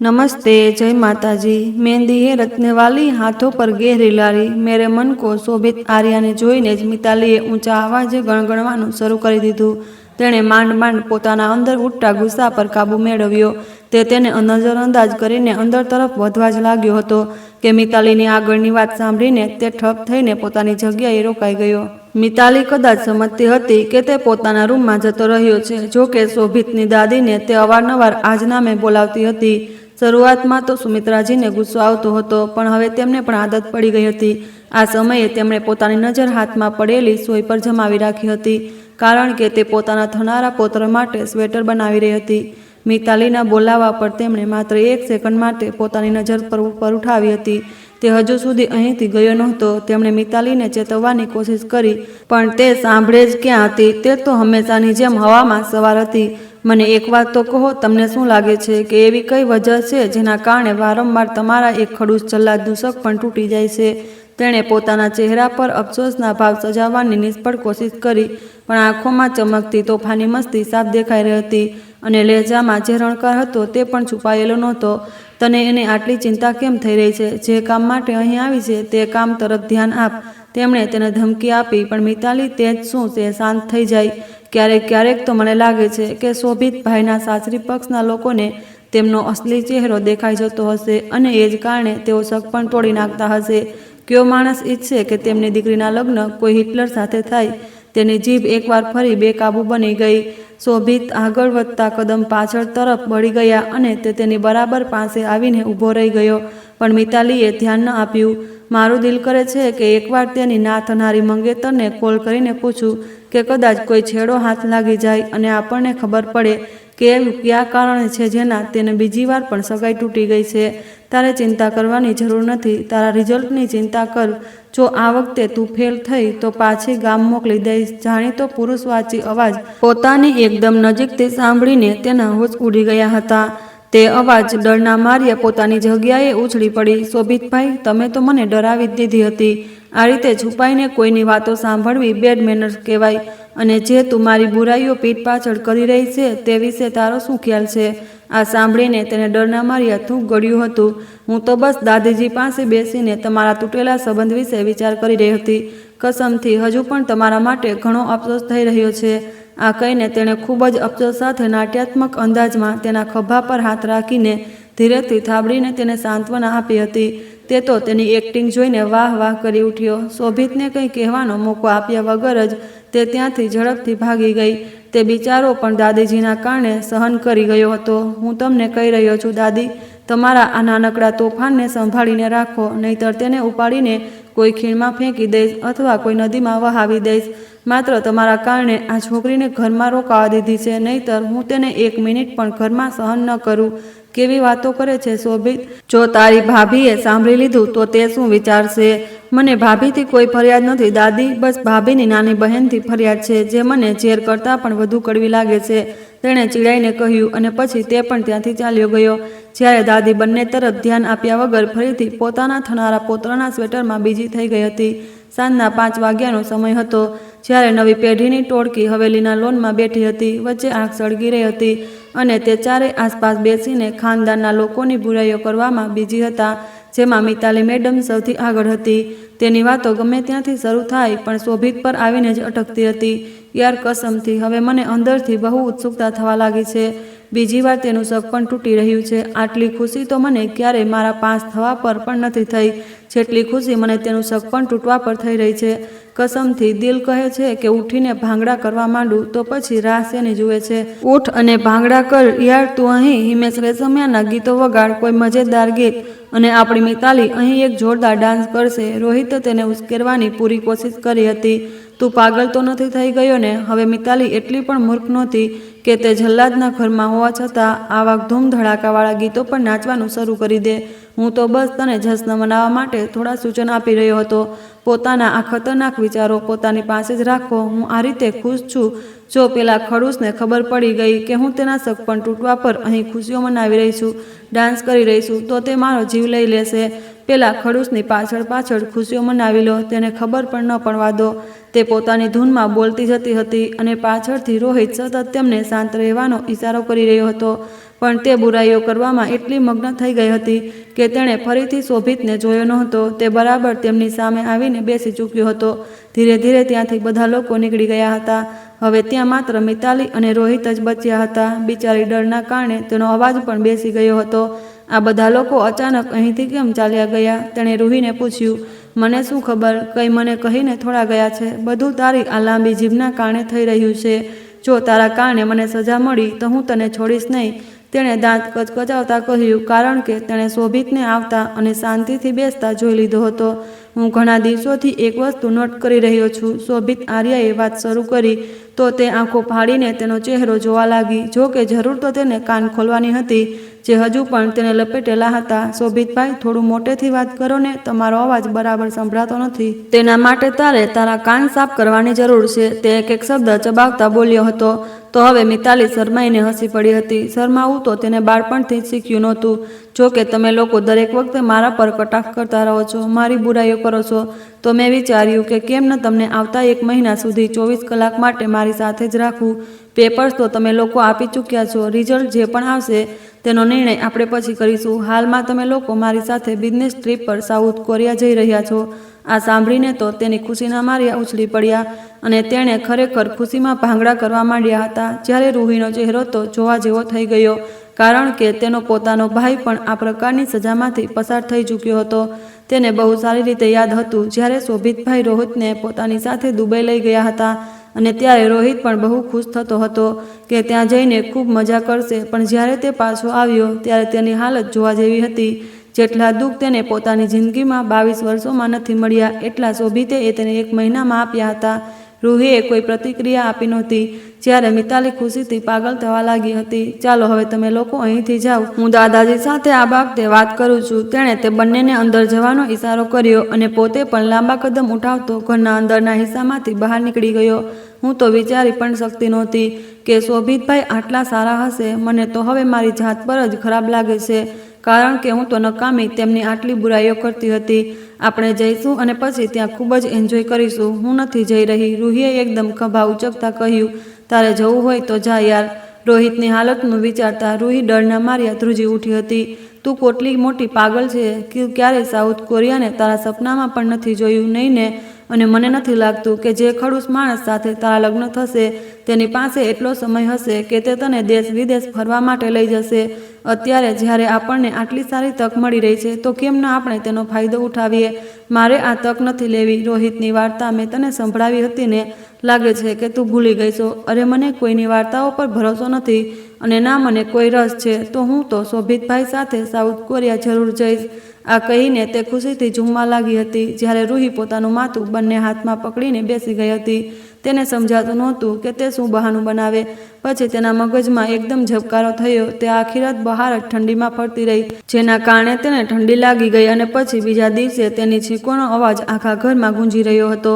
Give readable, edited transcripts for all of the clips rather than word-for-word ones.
नमस्ते, जय माताजी। मेहंदी रत्ने वाली, हाथों पर गहरी लाली। मेरे मन को शोभित आर्याने જોઈને જ મિતાલીએ ઊંચા અવાજે ગણગણવાનું શરૂ કરી દીધું। તેણે માંડ માંડ પોતાના અંદર ઉઠતા ગુસ્સા પર કાબુ મેળવ્યો। તે તેને નજરઅંદાજ કરીને અંદર તરફ વધવા જ લાગ્યો હતો કે મિતાલીની આગળની વાત સાંભળીને તે ઠપ થઈને પોતાની જગ્યાએ રોકાઈ ગયો। મિતાલી કદાચ સમજતી હતી કે તે પોતાના રૂમમાં જતો રહ્યો છે। જો કે શોભિતની દાદીને તે અવારનવાર આજ નામે બોલાવતી હતી। શરૂઆતમાં તો સુમિત્રાજીને ગુસ્સો આવતો હતો, પણ હવે તેમને પણ આદત પડી ગઈ હતી। આ સમયે તેમણે પોતાની નજર હાથમાં પડેલી સોય પર જમાવી રાખી હતી, કારણ કે તે પોતાના થનારા પૌત્ર માટે સ્વેટર બનાવી રહી હતી। મિતાલીના બોલાવા પર તેમણે માત્ર 1 સેકન્ડ માટે પોતાની નજર પર ઉઠાવી હતી। તે હજુ સુધી અહીંથી ગયો નહોતો। તેમણે મિતાલીને ચેતવવાની કોશિશ કરી, પણ તે સાંભળે જ ક્યાં હતી। તે તો હંમેશાની જેમ હવામાં સવાર હતી। મને એક વાત તો કહો, તમને શું લાગે છે કે એવી કઈ વજહ છે જેના કારણે વારંવાર તમારા એક ખડૂસ જલ્લાદનું શક પણ તૂટી જાય છે? તેણે પોતાના ચહેરા પર અફસોસના ભાવ સજાવવાની નિષ્ફળ કોશિશ કરી, પણ આંખોમાં ચમકતી તોફાની મસ્તી સાફ દેખાઈ રહી હતી, અને લહેજામાં જે રણકાર હતો તે પણ છુપાયેલો નહોતો। તને એની આટલી ચિંતા કેમ થઈ રહી છે? જે કામ માટે અહીં આવી છે તે કામ તરફ ધ્યાન આપ। તેમણે તેને ધમકી આપી, પણ મિતાલી તે જ શું તે શાંત થઈ જાય। ક્યારેક તો મને લાગે છે કે શોભિત ભાઈના સાસરી પક્ષના લોકોને તેમનો અસલી ચહેરો દેખાઈ જતો હશે, અને એ જ કારણે તેઓ શક પણ તોડી નાખતા હશે। કયો માણસ ઈચ્છે કે તેમની દીકરીના લગ્ન કોઈ હિટલર સાથે થાય? તેની જીભ એકવાર ફરી બેકાબૂ બની ગઈ। શોભિત આગળ વધતા કદમ પાછળ તરફ વળી ગયા અને તે તેની બરાબર પાસે આવીને ઊભો રહી ગયો, પણ મિતાલીએ ધ્યાન ન આપ્યું। મારું દિલ કરે છે કે એકવાર તેની ના થનારી મંગેતરને કોલ કરીને પૂછું કે કદાચ કોઈ છેડો હાથ લાગી જાય અને આપણને ખબર પડે કે એવું કયા કારણે છે જેના તેને બીજી વાર પણ સગાઈ તૂટી ગઈ છે। તારે ચિંતા કરવાની જરૂર નથી, તારા રિઝલ્ટની ચિંતા કર। જો આ વખતે તું ફેલ થઈ તો પાછી ગામ મોકલી દઈશ। જાણીતો પુરુષવાચી અવાજ પોતાની એકદમ નજીકથી સાંભળીને તેના હોશ ઉડી ગયા હતા। તે અવાજ ડરના માર્યા પોતાની જગ્યાએ ઉછળી પડી। શોભિતભાઈ, તમે તો મને ડરાવી જ દીધી હતી। આ રીતે છુપાઈને કોઈની વાતો સાંભળવી બેડ મેનર્સ કહેવાય। અને જે તું મારી બુરાઈઓ પીઠ પાછળ કરી રહી છે તે વિશે તારો શું ખ્યાલ છે? આ સાંભળીને તેને ડરના માર્યા થૂંક ગળ્યું હતું। હું તો બસ દાદીજી પાસે બેસીને તમારા તૂટેલા સંબંધ વિશે વિચાર કરી રહી હતી। કસમથી હજુ પણ તમારા માટે ઘણો અફસોસ થઈ રહ્યો છે। આ કહીને તેણે ખૂબ જ અફસોસ સાથે નાટ્યાત્મક અંદાજમાં તેના ખભા પર હાથ રાખીને ધીરેથી થાબડીને તેને સાંત્વના આપી હતી। તે તો તેની એક્ટિંગ જોઈને વાહ વાહ કરી ઉઠ્યો। શોભિતને કંઈ કહેવાનો મોકો આપ્યા વગર જ તે ત્યાંથી ઝડપથી ભાગી ગઈ। તે બિચારો પણ દાદીજીના કારણે સહન કરી ગયો હતો। હું તમને કહી રહ્યો છું દાદી, તમારા આ નાનકડા તોફાનને સંભાળીને રાખો, નહીંતર તેને ઉપાડીને કોઈ ખીણમાં ફેંકી દઈશ અથવા કોઈ નદીમાં વહાવી દઈશ। માત્ર તમારા કારણે આ છોકરીને ઘરમાં રોકાવા દીધી છે, નહીંતર હું તેને 1 મિનિટ પણ ઘરમાં સહન ન કરું। કેવી વાતો કરે છે શોભિત! જો તારી ભાભીએ સાંભળી લીધું તો તે શું વિચારશે? મને ભાભીથી કોઈ ફરિયાદ નથી દાદી, બસ ભાભીની નાની બહેનથી ફરિયાદ છે, જે મને ઝેર કરતાં પણ વધુ કડવી લાગે છે, તેણે ચીડાઈને કહ્યું, અને પછી તે પણ ત્યાંથી ચાલ્યો ગયો। જ્યારે દાદી બંને તરફ ધ્યાન આપ્યા વગર ફરીથી પોતાના થનારા પૌત્રના સ્વેટરમાં બીજી થઈ ગઈ હતી। સાંજના 5 વાગ્યાનો સમય હતો, જ્યારે નવી પેઢીની ટોળકી હવેલીના લોનમાં બેઠી હતી। વચ્ચે આગ સળગી રહી હતી, અને તે ચારેય આસપાસ બેસીને ખાનદાનના લોકોની બુરાઈઓ કરવામાં બીજી હતા, જેમાં મિતાલી મેડમ સૌથી આગળ હતી। તેની વાતો ગમે ત્યાંથી શરૂ થાય, પણ શોભિત પર આવીને જ અટકતી હતી। યાર, કસમથી હવે મને અંદરથી બહુ ઉત્સુકતા થવા લાગી છે। બીજી વાર તેનું શક પણ તૂટી રહ્યું છે। આટલી ખુશી તો મને ક્યારેય મારા પાસ થવા પર પણ નથી થઈ, જેટલી ખુશી મને તેનું શક પણ તૂટવા પર થઈ રહી છે। કસમથી દિલ કહે છે કે ઉઠીને ભાંગડા કરવા માંડું, તો પછી રાહ શેની જુએ છે? ઉઠ અને ભાંગડા કર યાર। તું અહીં હિમેશ રેશમિયાના ગીતો વગાડ, કોઈ મજેદાર ગીત, અને આપણી મિતાલી અહીં એક જોરદાર ડાન્સ કરશે। રોહિતે તેને ઉશ્કેરવાની પૂરી કોશિશ કરી હતી। તું પાગલ તો નથી થઈ ગયો ને? હવે મિતાલી એટલી પણ મૂર્ખ નહોતી કે તે જલ્લાદના ઘરમાં હોવા છતાં આવા ધૂમ ધડાકાવાળા ગીતો પર નાચવાનું શરૂ કરી દે। હું તો બસ તને જશ્ન મનાવવા માટે થોડા સૂચન આપી રહ્યો હતો। પોતાના આ ખતરનાક વિચારો પોતાની પાસે જ રાખો। હું આ રીતે ખુશ છું। જો પેલા ખડૂસને ખબર પડી ગઈ કે હું તેના શક પણ તૂટવા પર અહીં ખુશીઓ મનાવી રહી છું, ડાન્સ કરી રહી છું, તો તે મારો જીવ લઈ લેશે। પેલા ખડૂસની પાછળ ખુશીઓ મનાવી લો, તેને ખબર પણ ન પડવા દો। તે પોતાની ધૂનમાં બોલતી જતી હતી, અને પાછળથી રોહિત સતત તેમને શાંત રહેવાનો ઈશારો કરી રહ્યો હતો, પણ તે બુરાઈઓ કરવામાં એટલી મગ્ન થઈ ગઈ હતી કે તેણે ફરીથી શોભિતને જોયો નહોતો. તે બરાબર તેમની સામે આવીને બેસી ચૂક્યો હતો. ધીરે ધીરે ત્યાંથી બધા લોકો નીકળી ગયા હતા. હવે ત્યાં માત્ર મિતાલી અને રોહિત જ બચ્યા હતા. બિચારી ડરના કારણે તેનો અવાજ પણ બેસી ગયો હતો. આ બધા લોકો અચાનક અહીંથી કેમ ચાલ્યા ગયા? તેણે રૂહીને પૂછ્યું. મને શું ખબર, કંઈ મને કહીને થોડા ગયા છે. બધું તારી આ લાંબી જીભના કારણે થઈ રહ્યું છે. જો તારા કારણે મને સજા મળી તો હું તને છોડીશ નહીં. તેણે દાંત કચકચાવતા કહ્યું, કારણ કે તેણે શોભિતને આવતા અને શાંતિથી બેસતા જોઈ લીધો હતો. હું ઘણા દિવસોથી એક વસ્તુ નોટ કરી રહ્યો છું. શોભિત આર્યાએ વાત શરૂ કરી તો તે આંખો ફાડીને તેનો ચહેરો જોવા લાગી. જો કે જરૂર તો તેને કાન ખોલવાની હતી, જે હજુ પણ તેને લપેટેલા હતા. શોભિતભાઈ, થોડું મોટેથી વાત કરો ને, તમારો અવાજ બરાબર સંભળાતો નથી. તેના માટે તારે તારા કાન સાફ કરવાની જરૂર છે. તે એક એક શબ્દ ચબાવતા બોલ્યો હતો. તો હવે મિતાલી શરમાઈને હસી પડી હતી. શરમાવું તો તેને બાળપણથી જ શીખ્યું નહોતું. જો કે તમે લોકો દરેક વખતે મારા પર કટાક્ષ કરતા રહો છો, મારી બુરાઈઓ કરો છો, તો મેં વિચાર્યું કે કેમ ન તમને આવતા 1 મહિના સુધી 24 કલાક માટે મારી સાથે જ રાખવું. પેપર્સ તો તમે લોકો આપી ચૂક્યા છો. રિઝલ્ટ જે પણ આવશે તેનો નિર્ણય આપણે પછી કરીશું. હાલમાં તમે લોકો મારી સાથે બિઝનેસ ટ્રીપ પર સાઉથ કોરિયા જઈ રહ્યા છો. આ સાંભળીને તો તેની ખુશીના માર્યા ઉછળી પડ્યા અને તેણે ખરેખર ખુશીમાં ભાંગડા કરવા માંડ્યા હતા. જ્યારે રૂહીનો ચહેરો તો જોવા જેવો થઈ ગયો, કારણ કે તેનો પોતાનો ભાઈ પણ આ પ્રકારની સજામાંથી પસાર થઈ ચૂક્યો હતો. તેને બહુ સારી રીતે યાદ હતું જ્યારે શોભિતભાઈ રોહિતને પોતાની સાથે દુબઈ લઈ ગયા હતા અને ત્યારે રોહિત પણ બહુ ખુશ થતો હતો કે ત્યાં જઈને ખૂબ મજા કરશે. પણ જ્યારે તે પાછો આવ્યો ત્યારે તેની હાલત જોવા જેવી હતી. જેટલા દુઃખ તેને પોતાની જિંદગીમાં 22 વર્ષોમાં નથી મળ્યા, એટલા શોભિતે તેને 1 મહિનામાં આપ્યા હતા. રૂહીએ કોઈ પ્રતિક્રિયા આપી નહોતી. જ્યારે મિતાલી ખુશીથી પાગલ થવા લાગી હતી. ચાલો હવે તમે લોકો અહીંથી જાઓ, હું દાદાજી સાથે આ બાબતે વાત કરું છું. તેણે તે બંનેને અંદર જવાનો ઈશારો કર્યો અને પોતે પણ લાંબા કદમ ઉઠાવતો ઘરના અંદરના હિસ્સામાંથી બહાર નીકળી ગયો. હું તો વિચારી પણ શકતી નહોતી કે શોભિતભાઈ આટલા સારા હશે. મને તો હવે મારી જાત પર જ ખરાબ લાગે છે, કારણ કે હું તો નકામી તેમની આટલી બુરાઈઓ કરતી હતી. આપણે જઈશું અને પછી ત્યાં ખૂબ જ એન્જોય કરીશું. હું નથી જઈ રહી. રૂહીએ એકદમ ખભા ઉચકતા કહ્યું. તારે જવું હોય તો જા યાર. રોહિતની હાલતનું વિચારતા રૂહી ડરના માર્યા ધ્રુજી ઉઠી હતી. તું કેટલી મોટી પાગલ છે કે ક્યારે સાઉથ કોરિયાને તારા સપનામાં પણ નથી જોયું, નહીં ને? અને મને નથી લાગતું કે જે ખડૂસ માણસ સાથે તારા લગ્ન થશે તેની પાસે એટલો સમય હશે કે તે તને દેશ વિદેશ ફરવા માટે લઈ જશે. અત્યારે જ્યારે આપણને આટલી સારી તક મળી રહી છે તો કેમ ન આપણે તેનો ફાયદો ઉઠાવીએ? મારે આ તક નથી લેવી. રોહિતની વાર્તા મેં તને સંભળાવી હતી ને? લાગે છે કે તું ભૂલી ગઈ છો. અરે મને કોઈની વાર્તાઓ પર ભરોસો નથી અને ના મને કોઈ રસ છે. તો હું તો શોભિતભાઈ સાથે સાઉથ કોરિયા જરૂર જઈશ. આ કહીને તે ખુશીથી ઝૂમવા લાગી હતી. જ્યારે રૂહી પોતાનું માથું બંને હાથમાં પકડીને બેસી ગઈ હતી. તેને સમજાતું નહોતું કે તે શું બહાનું બનાવે. પછી તેના મગજમાં એકદમ ઝબકારો થયો. તે આખી રાત બહાર જ ઠંડીમાં ફરતી રહી, જેના કારણે તેને ઠંડી લાગી ગઈ અને પછી બીજા દિવસે તેની છીંકોનો અવાજ આખા ઘરમાં ગુંજી રહ્યો હતો.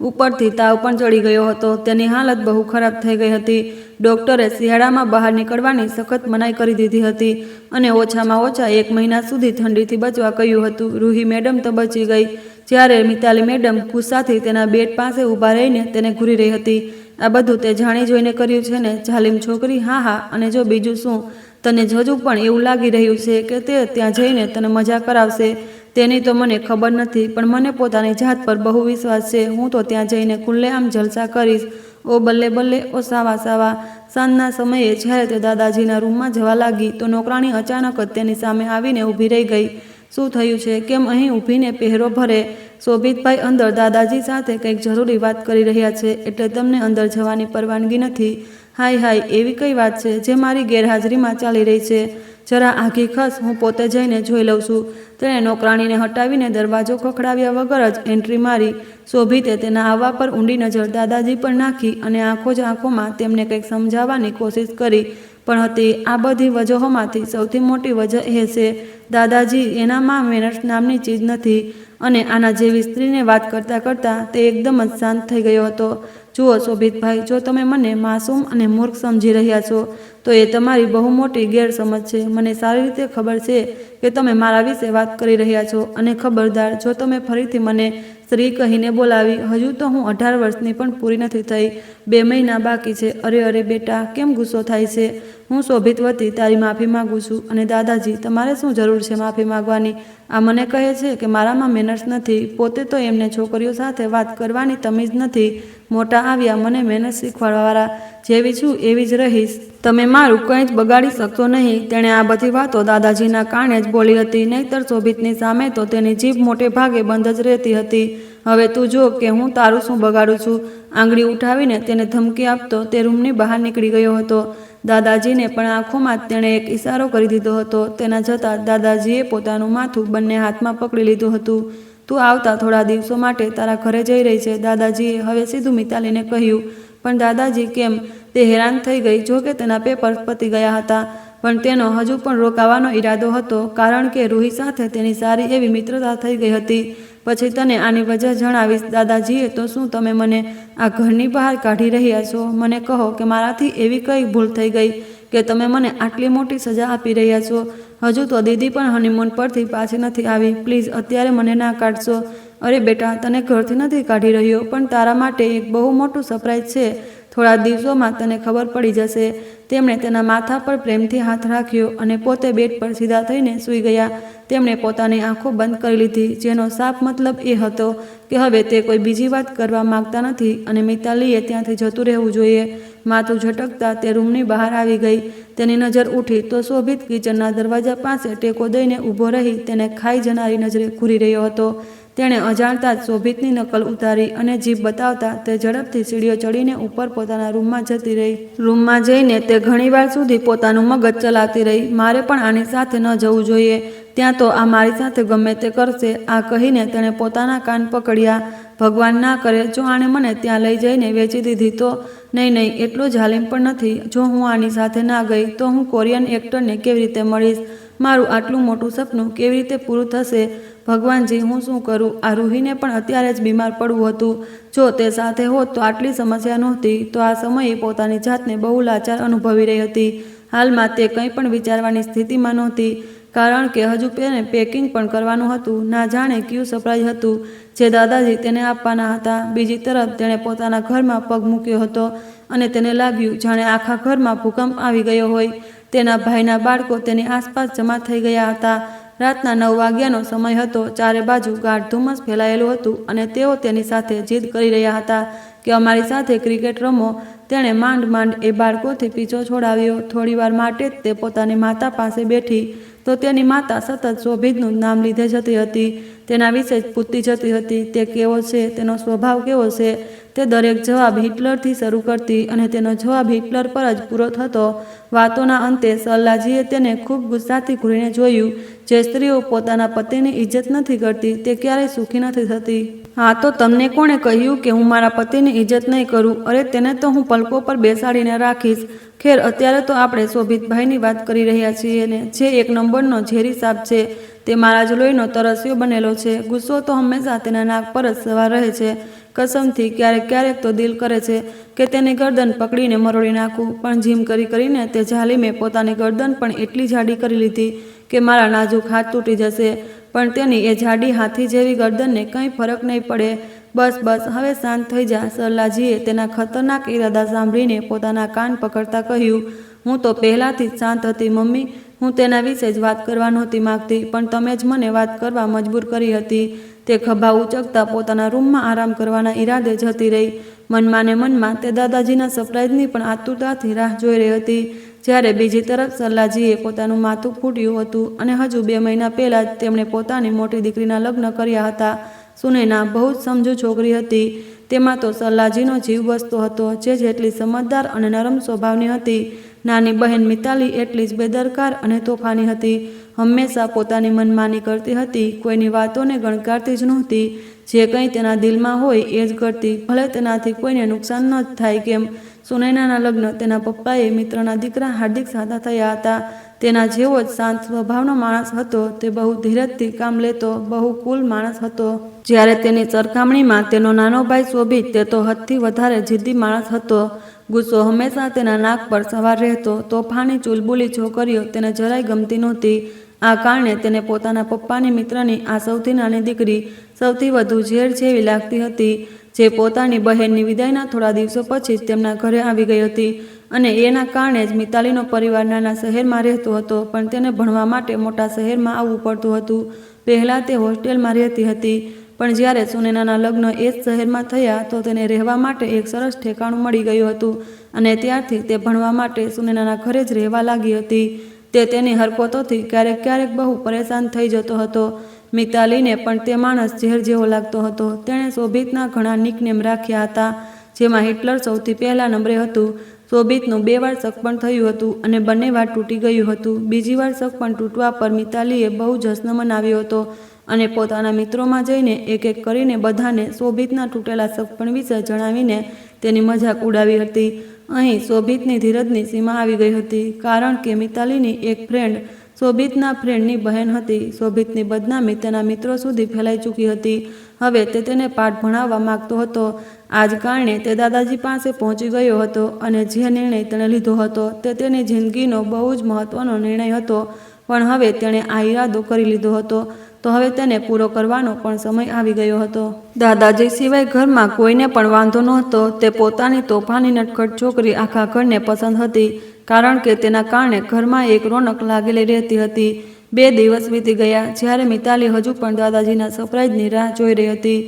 ઉપરથી તાવ પણ ચડી ગયો હતો. તેની હાલત બહુ ખરાબ થઈ ગઈ હતી. ડોક્ટરે શિયાળામાં બહાર નીકળવાની સખત મનાઈ કરી દીધી હતી અને ઓછામાં ઓછા 1 મહિના સુધી ઠંડીથી બચવા કહ્યું હતું. રૂહી મેડમ તો બચી ગઈ. જ્યારે મિતાલી મેડમ ગુસ્સાથી તેના બેડ પાસે ઊભા રહીને તેને ઘૂરી રહી હતી. આ બધું તે જાણી જોઈને કર્યું છે ને, જાલિમ છોકરી? હા હા, અને જો બીજું શું? તને હજુ પણ એવું લાગી રહ્યું છે કે તે ત્યાં જઈને તને મજા કરાવશે? તેની તો મને ખબર નથી, પણ મને પોતાની જાત પર બહુ વિશ્વાસ છે. હું તો ત્યાં જઈને ખુલ્લેઆમ જલસા કરીશ. ઓ બલ્લે બલ્લે, ઓ સાવા સાવા. સાંજના સમયે જ્યારે તે દાદાજીના રૂમમાં જવા લાગી તો નોકરાણી અચાનક જ તેની સામે આવીને ઊભી રહી ગઈ. શું થયું છે? કેમ અહીં ઊભીને પહેરો ભરે? શોભિતભાઈ અંદર દાદાજી સાથે કંઈક જરૂરી વાત કરી રહ્યા છે, એટલે તમને અંદર જવાની પરવાનગી નથી. હાય હાય, એવી કઈ વાત છે જે મારી ગેરહાજરીમાં ચાલી રહી છે? જરા આઘી ખસ, હું પોતે જઈને જોઈ લઉં છું. તેણે નોકરાણીને હટાવીને દરવાજો ખખડાવ્યા વગર જ એન્ટ્રી મારી. શોભિતે તેના આવવા પર ઊંડી નજર દાદાજી પર નાખી અને આંખો જ આંખોમાં તેમને કંઈક સમજાવવાની કોશિશ કરી. પણ હતી આ બધી વજહોમાંથી સૌથી મોટી વજહ એ છે, દાદાજી, એનામાં મેનર્સ નામની ચીજ નથી. અને આના જેવી સ્ત્રીને વાત કરતાં કરતાં તે એકદમ જ શાંત થઈ ગયો હતો. જુઓ શોભિતભાઈ, જો તમે મને માસૂમ અને મૂર્ખ સમજી રહ્યા છો તો એ તમારી બહુ મોટી ગેરસમજ છે. મને સારી રીતે ખબર છે કે તમે મારા વિશે વાત કરી રહ્યા છો. અને ખબરદાર, જો તમે ફરીથી મને સ્ત્રી કહીને બોલાવી. હજુ તો હું 18 વર્ષની પણ પૂરી નથી થઈ. 2 મહિના બાકી છે. અરે અરે બેટા, કેમ ગુસ્સો થાય છે? હું શોભિત વતી તારી માફી માગું છું. અને દાદાજી, તમારે શું જરૂર છે માફી માગવાની? આ મને કહે છે કે મારામાં મેનર્સ નથી. પોતે તો એમને છોકરીઓ સાથે વાત કરવાની તમીજ નથી. મોટા આવ્યા મને મેનર્સ શીખવાડવાવાળા. જેવી છું એવી જ રહીશ. તમે મારું કંઈ જ બગાડી શકશો નહીં. તેણે આ બધી વાતો દાદાજીના કારણે જ બોલી હતી, નહીંતર શોભિતની સામે તો તેની જીભ મોટે ભાગે બંધ જ રહેતી હતી. હવે તું જો કે હું તારું શું બગાડું છું. આંગળી ઉઠાવીને તેને ધમકી આપતો તે રૂમની બહાર નીકળી ગયો હતો. દાદાજીને પણ આંખોમાં જ તેણે એક ઇશારો કરી દીધો હતો. તેના જતાં દાદાજીએ પોતાનું માથું બંને હાથમાં પકડી લીધું હતું. તું આવતા થોડા દિવસો માટે તારા ઘરે જઈ રહી છે, દાદાજીએ હવે સીધું મિતાલીને કહ્યું. પણ દાદાજી કેમ? તે હેરાન થઈ ગઈ. જો કે તેના પેપર પતી ગયા હતા, પણ તેનો હજુ પણ રોકાવાનો ઈરાદો હતો, કારણ કે રૂહી સાથે તેની સારી એવી મિત્રતા થઈ ગઈ હતી. પછી તને આની વજહ જણાવીશ. દાદાજીએ, તો શું તમે મને આ ઘરની બહાર કાઢી રહ્યા છો? મને કહો કે મારાથી એવી કઈ ભૂલ થઈ ગઈ કે તમે મને આટલી મોટી સજા આપી રહ્યા છો? હજુ તો દીદી પણ હનીમૂન પરથી પાછી નથી આવી. પ્લીઝ અત્યારે મને ના કાઢશો. અરે બેટા, તને ઘરથી નથી કાઢી રહ્યો, પણ તારા માટે એક બહુ મોટું સરપ્રાઈઝ છે. થોડા દિવસોમાં તને ખબર પડી જશે. તેમણે તેના માથા પર પ્રેમથી હાથ રાખ્યો અને પોતે બેડ પર સીધા થઈને સૂઈ ગયા. તેમણે પોતાની આંખો બંધ કરી લીધી, જેનો સાફ મતલબ એ હતો કે હવે તે કોઈ બીજી વાત કરવા માંગતા નથી અને મિતાલીએ ત્યાંથી જતું રહેવું જોઈએ. માથું ઝટકતા તે રૂમની બહાર આવી ગઈ. તેની નજર ઉઠી તો શોભિત કિચનના દરવાજા પાસે ટેકો દઈને ઊભો રહી તેને ખાઈ જનારી નજરે ઘૂરી રહ્યો હતો. તેણે અજાણતા જ શોભિતની નકલ ઉતારી અને જીભ બતાવતા તે ઝડપથી સીડીઓ ચડીને ઉપર પોતાના રૂમમાં જતી રહી. રૂમમાં જઈને તે ઘણીવાર સુધી પોતાનું મગજ ચલાવતી રહી. મારે પણ આની સાથે ન જવું જોઈએ. ત્યાં તો આ મારી સાથે ગમે તે કરશે. આ કહીને તેણે પોતાના કાન પકડ્યા. ભગવાન ના કરે જો આણે મને ત્યાં લઈ જઈને વેચી દીધી તો? નહીં, એટલો જાલિમ પણ નથી. જો હું આની સાથે ના ગઈ તો હું કોરિયન એક્ટરને કેવી રીતે મળીશ? મારું આટલું મોટું સપનું કેવી રીતે પૂરું થશે? ભગવાનજી, હું શું કરું? આ રૂહીને પણ અત્યારે જ બીમાર પડવું હતું. જો તે સાથે હોત તો આટલી સમસ્યા નહોતી. તો આ સમયે પોતાની જાતને બહુ લાચાર અનુભવી રહી હતી. હાલમાં તે કંઈ પણ વિચારવાની સ્થિતિમાં નહોતી, કારણ કે હજુ તેને પેકિંગ પણ કરવાનું હતું. ના જાણે કયું સરપ્રાઈઝ હતું જે દાદાજી તેને આપવાના હતા. બીજી તરફ તેણે પોતાના ઘરમાં પગ મૂક્યો હતો અને તેને લાગ્યું જાણે આખા ઘરમાં ભૂકંપ આવી ગયો હોય. તેના ભાઈના બાળકો તેની આસપાસ જમા થઈ ગયા હતા. રાતના 9 વાગ્યાનો સમય હતો. ચારે બાજુ ગાઢ ધુમ્મસ ફેલાયેલું હતું અને તેઓ તેની સાથે જીદ કરી રહ્યા હતા કે અમારી સાથે ક્રિકેટ રમો. તેણે માંડ એ બાળકોથી પીછો છોડાવ્યો. થોડીવાર માટે જ તે પોતાની માતા પાસે બેઠી તો તેની માતા સતત શોભિતનું નામ લીધે જતી હતી. તેના વિશે જ પૂછતી જતી હતી. તે કેવો છે? તેનો સ્વભાવ કેવો છે? તે દરેક જવાબ હિટલરથી શરૂ કરતી અને તેનો જવાબ હિટલર પર જ પૂરો થતો. વાતોના અંતે સરલાજીએ તેને ખૂબ ગુસ્સાથી ઘૂરીને જોયું. જે સ્ત્રીઓ પોતાના પતિની ઇજ્જત નથી કરતી તે ક્યારેય સુખી નથી થતી. હા, તો તમને કોણે કહ્યું કે હું મારા પતિની ઇજ્જત નહીં કરું? અરે તેને તો હું પલકો પર બેસાડીને રાખીશ. ખેર, અત્યારે તો આપણે શોભિતભાઈની વાત કરી રહ્યા છીએ ને, જે એક નંબરનો ઝેરી સાપ છે. તે મારા જ લોહીનો તરસ્યો બનેલો છે. ગુસ્સો તો હંમેશા તેના નાક પર જ સવાર રહે છે. કસમથી ક્યારેક તો દિલ કરે છે કે તેની ગરદન પકડીને મરોડી નાખું, પણ જીમ કરીને તે જાલિમે પોતાની ગરદન પણ એટલી જાડી કરી લીધી કે મારા નાજુક હાથ તૂટી જશે. પણ તેની એ જાડી હાથી જેવી ગરદનને કંઈ ફરક નહીં પડે. બસ હવે શાંત થઈ જા. સરલાજીએ તેના ખતરનાક ઈરાદા સાંભળીને પોતાના કાન પકડતા કહ્યું. હું તો પહેલાથી જ શાંત હતી મમ્મી. હું તેના વિશે જ વાત કરવા નહોતી માગતી, પણ તમે જ મને વાત કરવા મજબૂર કરી હતી. તે ખભા ઉચકતા પોતાના રૂમમાં આરામ કરવાના ઈરાદે જતી રહી. મનમાં ને મનમાં તે દાદાજીના સરપ્રાઈઝની પણ આતુરતાથી રાહ જોઈ રહી હતી. જ્યારે બીજી તરફ સરલાજીએ પોતાનું માથું ફૂટ્યું હતું અને હજુ 2 મહિના પહેલાં જ તેમણે પોતાની મોટી દીકરીના લગ્ન કર્યા હતા. સુનૈના બહુ જ સમજુ છોકરી હતી. તેમાં તો સરલાજીનો જીવ બસતો હતો, જે જેટલી સમજદાર અને નરમ સ્વભાવની હતી. નાની બહેન મિતાલી એટલી જ બેદરકાર અને તોફાની હતી. હંમેશા પોતાની મનમાની કરતી હતી. કોઈની વાતોને ગણકારતી જ નહોતી. જે કંઈ તેના દિલમાં હોય એ જ કરતી, ભલે તેનાથી કોઈને નુકસાન ન જ થાય કેમ. સુનૈનાના લગ્ન તેના પપ્પાએ મિત્રના દીકરા હાર્દિક સાથે થયા હતા. તેના જેવો જ શાંત સ્વભાવનો માણસ હતો. તે બહુ ધીરજથી કામ લેતો, બહુ કુલ માણસ હતો. જ્યારે તેની સરખામણીમાં તેનો નાનો ભાઈ શોભિત, તે તો હદથી વધારે જિદ્દી માણસ હતો. ગુસ્સો હંમેશા તેના નાક પર સવાર રહેતો. તોફાની ચુલબુલી છોકરીઓ તેને જરાય ગમતી નહોતી. આ કારણે તેને પોતાના પપ્પાની મિત્રની આ સૌથી નાની દીકરી સૌથી વધુ ઝેર જેવી લાગતી હતી. જે પોતાની બહેનની વિદાયના થોડા દિવસો પછી જ તેમના ઘરે આવી ગઈ હતી અને એના કારણે જ મિતાલીનો પરિવાર નાના શહેરમાં રહેતો હતો, પણ તેને ભણવા માટે મોટા શહેરમાં આવવું પડતું હતું. પહેલાં તે હોસ્ટેલમાં રહેતી હતી, પણ જ્યારે સુનૈનાના લગ્ન એ જ શહેરમાં થયા તો તેને રહેવા માટે એક સરસ ઠેકાણું મળી ગયું હતું અને ત્યારથી તે ભણવા માટે સુનૈનાના ઘરે જ રહેવા લાગી હતી. તે તેની હરકતોથી ક્યારેક ક્યારેક બહુ પરેશાન થઈ જતો હતો. મિતાલીને પણ તે માણસ ઝેર જેવો લાગતો હતો. તેણે શોભિતના ઘણા નિકનેમ રાખ્યા હતા, જેમાં હિટલર સૌથી પહેલા નંબરે હતું. શોભિતનું 2 વાર સગપણ થયું હતું અને બંને વાર તૂટી ગયું હતું. બીજી વાર સગપણ તૂટવા પર મિતાલીએ બહુ જશ્ન મનાવ્યો હતો અને પોતાના મિત્રોમાં જઈને એક એક કરીને બધાને શોભિતના તૂટેલા સગપણ વિશે જણાવીને તેની મજાક ઉડાવી હતી. અહીં શોભિતની ધીરજની સીમા આવી ગઈ હતી, કારણ કે મિતાલીની એક ફ્રેન્ડ શોભિતના ફ્રેન્ડની બહેન હતી. શોભિતની બદનામી તેના મિત્રો સુધી ફેલાઈ ચૂકી હતી. હવે તે તેને પાઠ ભણાવવા માગતો હતો. આ જ કારણે તે દાદાજી પાસે પહોંચી ગયો હતો અને જે નિર્ણય તેણે લીધો હતો તે તેની જિંદગીનો બહુ જ મહત્વનો નિર્ણય હતો, પણ હવે તેણે આ ઈરાદો કરી લીધો હતો તો હવે તેને પૂરો કરવાનો પણ સમય આવી ગયો હતો. દાદાજી સિવાય ઘરમાં કોઈને પણ વાંધો નહોતો. તે પોતાની તોફાની નટખટ છોકરી આખા ઘરને પસંદ હતી, કારણ કે તેના કારણે ઘરમાં એક રોનક લાગેલી રહેતી હતી. 2 દિવસ વીતી ગયા જ્યારે મિતાલી હજુ પણ દાદાજીના સરપ્રાઈઝની રાહ જોઈ રહી હતી.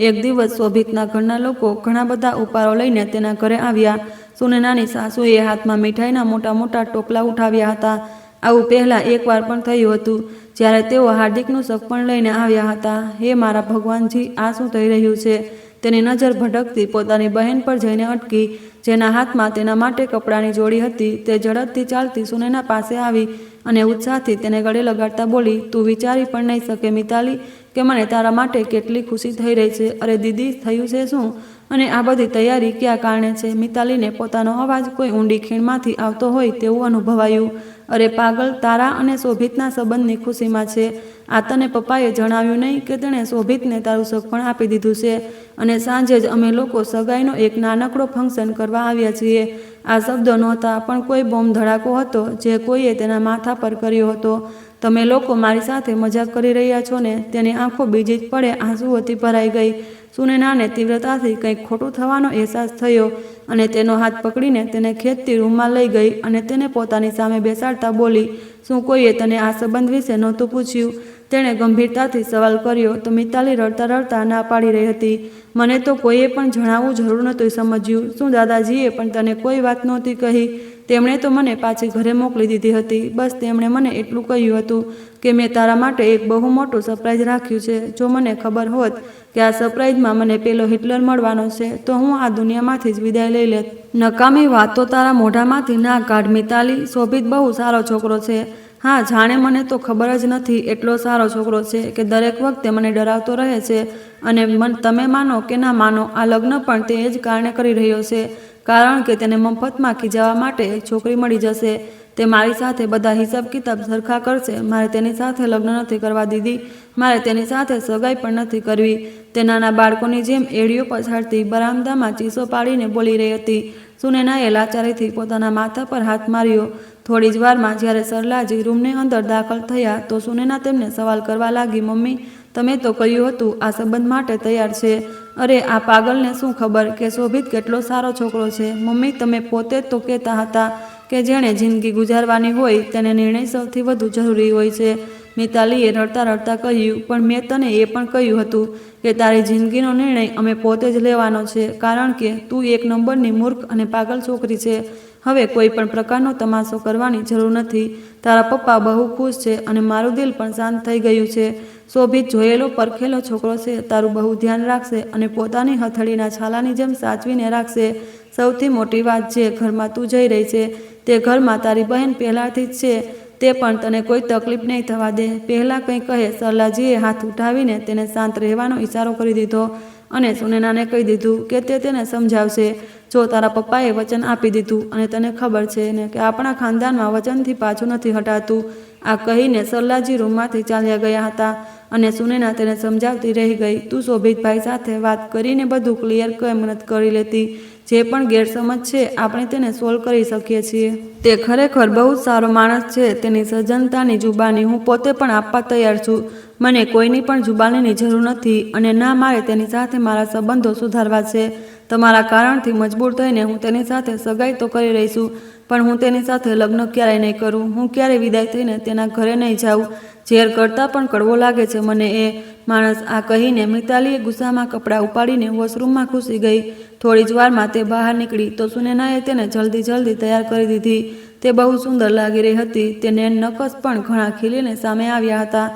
એક દિવસ શોભિતના ઘરના લોકો ઘણા બધા ઉપારો લઈને તેના ઘરે આવ્યા. સુનૈનાની સાસુએ હાથમાં મીઠાઈના મોટા મોટા ટોપલા ઉઠાવ્યા હતા. આવું પહેલાં એકવાર પણ થયું હતું, જ્યારે તેઓ હાર્દિકનું સગપણ લઈને આવ્યા હતા. હે મારા ભગવાનજી, આ શું થઈ રહ્યું છે? તેની નજર ભટકતી પોતાની બહેન પર જઈને અટકી, જેના હાથમાં તેના માટે કપડાની જોડી હતી. તે ઝડપથી ચાલતી સુનૈના પાસે આવી અને ઉત્સાહથી તેને ગળે લગાડતા બોલી, તું વિચારી પણ નહીં શકે મિતાલી કે મને તારા માટે કેટલી ખુશી થઈ રહી છે. અરે દીદી, થયું છે શું? અને આ બધી તૈયારી ક્યાં કારણે છે? મિતાલીને પોતાનો અવાજ કોઈ ઊંડી ખીણમાંથી આવતો હોય તેવું અનુભવાયું. અરે પાગલ, તારા અને શોભિતના સંબંધની ખુશીમાં છે. આ તને પપ્પાએ જણાવ્યું નહીં કે તેણે શોભિતને તારું સગપણ આપી દીધું છે અને સાંજે જ અમે લોકો સગાઈનો એક નાનકડો ફંક્શન કરવા આવ્યા છીએ. આ શબ્દો નહોતા, પણ કોઈ બોમ્બ ધડાકો હતો જે કોઈએ તેના માથા પર કર્યો હતો. તમે લોકો મારી સાથે મજાક કરી રહ્યા છો ને? તેની આંખો બીજી જ પડે આંસુઓથી ભરાઈ ગઈ. સુનૈનાને તીવ્રતાથી કંઈક ખોટું થવાનો અહેસાસ થયો અને તેનો હાથ પકડીને તેને ખેંચતી રૂમમાં લઈ ગઈ અને તેને પોતાની સામે બેસાડતા બોલી, શું કોઈએ તને આ સંબંધ વિશે નહોતું પૂછ્યું? તેણે ગંભીરતાથી સવાલ કર્યો તો મિતાલી રડતા રડતા ના પાડી રહી હતી. મને તો કોઈએ પણ જણાવવું જરૂર નહોતું સમજ્યું. શું દાદાજીએ પણ તને કોઈ વાત નહોતી કહી? તેમણે તો મને પાછી ઘરે મોકલી દીધી હતી. બસ તેમણે મને એટલું કહ્યું હતું કે મેં તારા માટે એક બહુ મોટું સરપ્રાઈઝ રાખ્યું છે. જો મને ખબર હોત કે આ સરપ્રાઈઝમાં મને પેલો હિટલર મળવાનો છે તો હું આ દુનિયામાંથી જ વિદાય લઈ લેત. નકામી વાતો તારા મોઢામાંથી ના કાઢ મિતાલી. શોભિત બહુ સારો છોકરો છે. હા, જાણે મને તો ખબર જ નથી એટલો સારો છોકરો છે કે દરેક વખતે મને ડરાવતો રહે છે. અને તમે માનો કે ના માનો, આ લગ્ન પણ તે જ કારણે કરી રહ્યો છે, કારણ કે તેને મફતમાં ખીજાવવા માટે એક છોકરી મળી જશે. તે મારી સાથે બધા હિસાબ કિતાબ સરખા કરશે. મારે તેની સાથે લગ્ન નથી કરવા દીદી. મારે તેની સાથે સગાઈ પણ નથી કરવી. તે નાના બાળકોની જેમ એડીઓ પછાડતી બરામદામાં ચીસો પાડીને બોલી રહી હતી. સુનૈનાએ લાચારીથી પોતાના માથા પર હાથ માર્યો. થોડી જ વારમાં જ્યારે સરલાજી રૂમની અંદર દાખલ થયા તો સુનૈના તેમને સવાલ કરવા લાગી, મમ્મી, તમે તો કહ્યું હતું આ સંબંધ માટે તૈયાર છે. અરે આ પાગલને શું ખબર કે શોભિત કેટલો સારો છોકરો છે. મમ્મી, તમે પોતે જ તો કહેતા હતા કે જેણે જિંદગી ગુજારવાની હોય તેને નિર્ણય સૌથી વધુ જરૂરી હોય છે. મિતાલીએ રડતા રડતા કહ્યું, પણ મેં તને એ પણ કહ્યું હતું કે તારી જિંદગીનો નિર્ણય અમે પોતે જ લેવાનો છે, કારણ કે તું એક નંબરની મૂર્ખ અને પાગલ છોકરી છે. હવે કોઈ પણ પ્રકારનો તમાશો કરવાની જરૂર નથી. તારા પપ્પા બહુ ખુશ છે અને મારું દિલ પણ શાંત થઈ ગયું છે. શોભિત જોયેલો પરખેલો છોકરો છે. તારું બહુ ધ્યાન રાખશે અને પોતાની હથેળીના છાલાની જેમ સાચવીને રાખશે. સૌથી મોટી વાત, જે ઘરમાં તું જઈ રહી છે તે ઘરમાં તારી બહેન પહેલાંથી જ છે. તે પણ તને કોઈ તકલીફ નહીં થવા દે. પહેલાં કંઈ કહે. સરલાજીએ હાથ ઉઠાવીને તેને શાંત રહેવાનો ઈશારો કરી દીધો અને સુનૈનાને કહી દીધું કે તે તેને સમજાવશે. જો તારા પપ્પાએ વચન આપી દીધું અને તને ખબર છે ને કે આપણા ખાનદાનમાં વચનથી પાછું નથી હટાતું. આ કહીને સરલાજી રૂમમાંથી ચાલ્યા ગયા હતા અને સુનૈના તેને સમજાવતી રહી ગઈ, તું શોભિતભાઈ સાથે વાત કરીને બધું ક્લિયર કેમ નથી કરી લેતી? જે પણ ગેરસમજ છે આપણે તેને સોલ્વ કરી શકીએ છીએ. તે ખરેખર બહુ જ સારો માણસ છે. તેની સજ્જનતાની જુબાની હું પોતે પણ આપવા તૈયાર છું. મને કોઈની પણ જુબાનીની જરૂર નથી અને ના મારે તેની સાથે મારા સંબંધો સુધારવા છે. તમારા કારણથી મજબૂર થઈને હું તેની સાથે સગાઈ તો કરી રહી છું, પણ હું તેની સાથે લગ્ન ક્યારેય નહીં કરું. હું ક્યારેય વિદાય થઈને તેના ઘરે નહીં જાઉં. ઝેર કરતાં પણ કડવો લાગે છે મને એ માણસ. આ કહીને મિતાલીએ ગુસ્સામાં કપડાં ઉપાડીને વોશરૂમમાં ઘૂસી ગઈ. થોડી જ વારમાં તે બહાર નીકળી તો સુનૈનાએ તેને જલ્દી તૈયાર કરી દીધી. તે બહુ સુંદર લાગી રહી હતી. તે નેણ નકશ પણ ઘણા ખીલીને સામે આવ્યા હતા.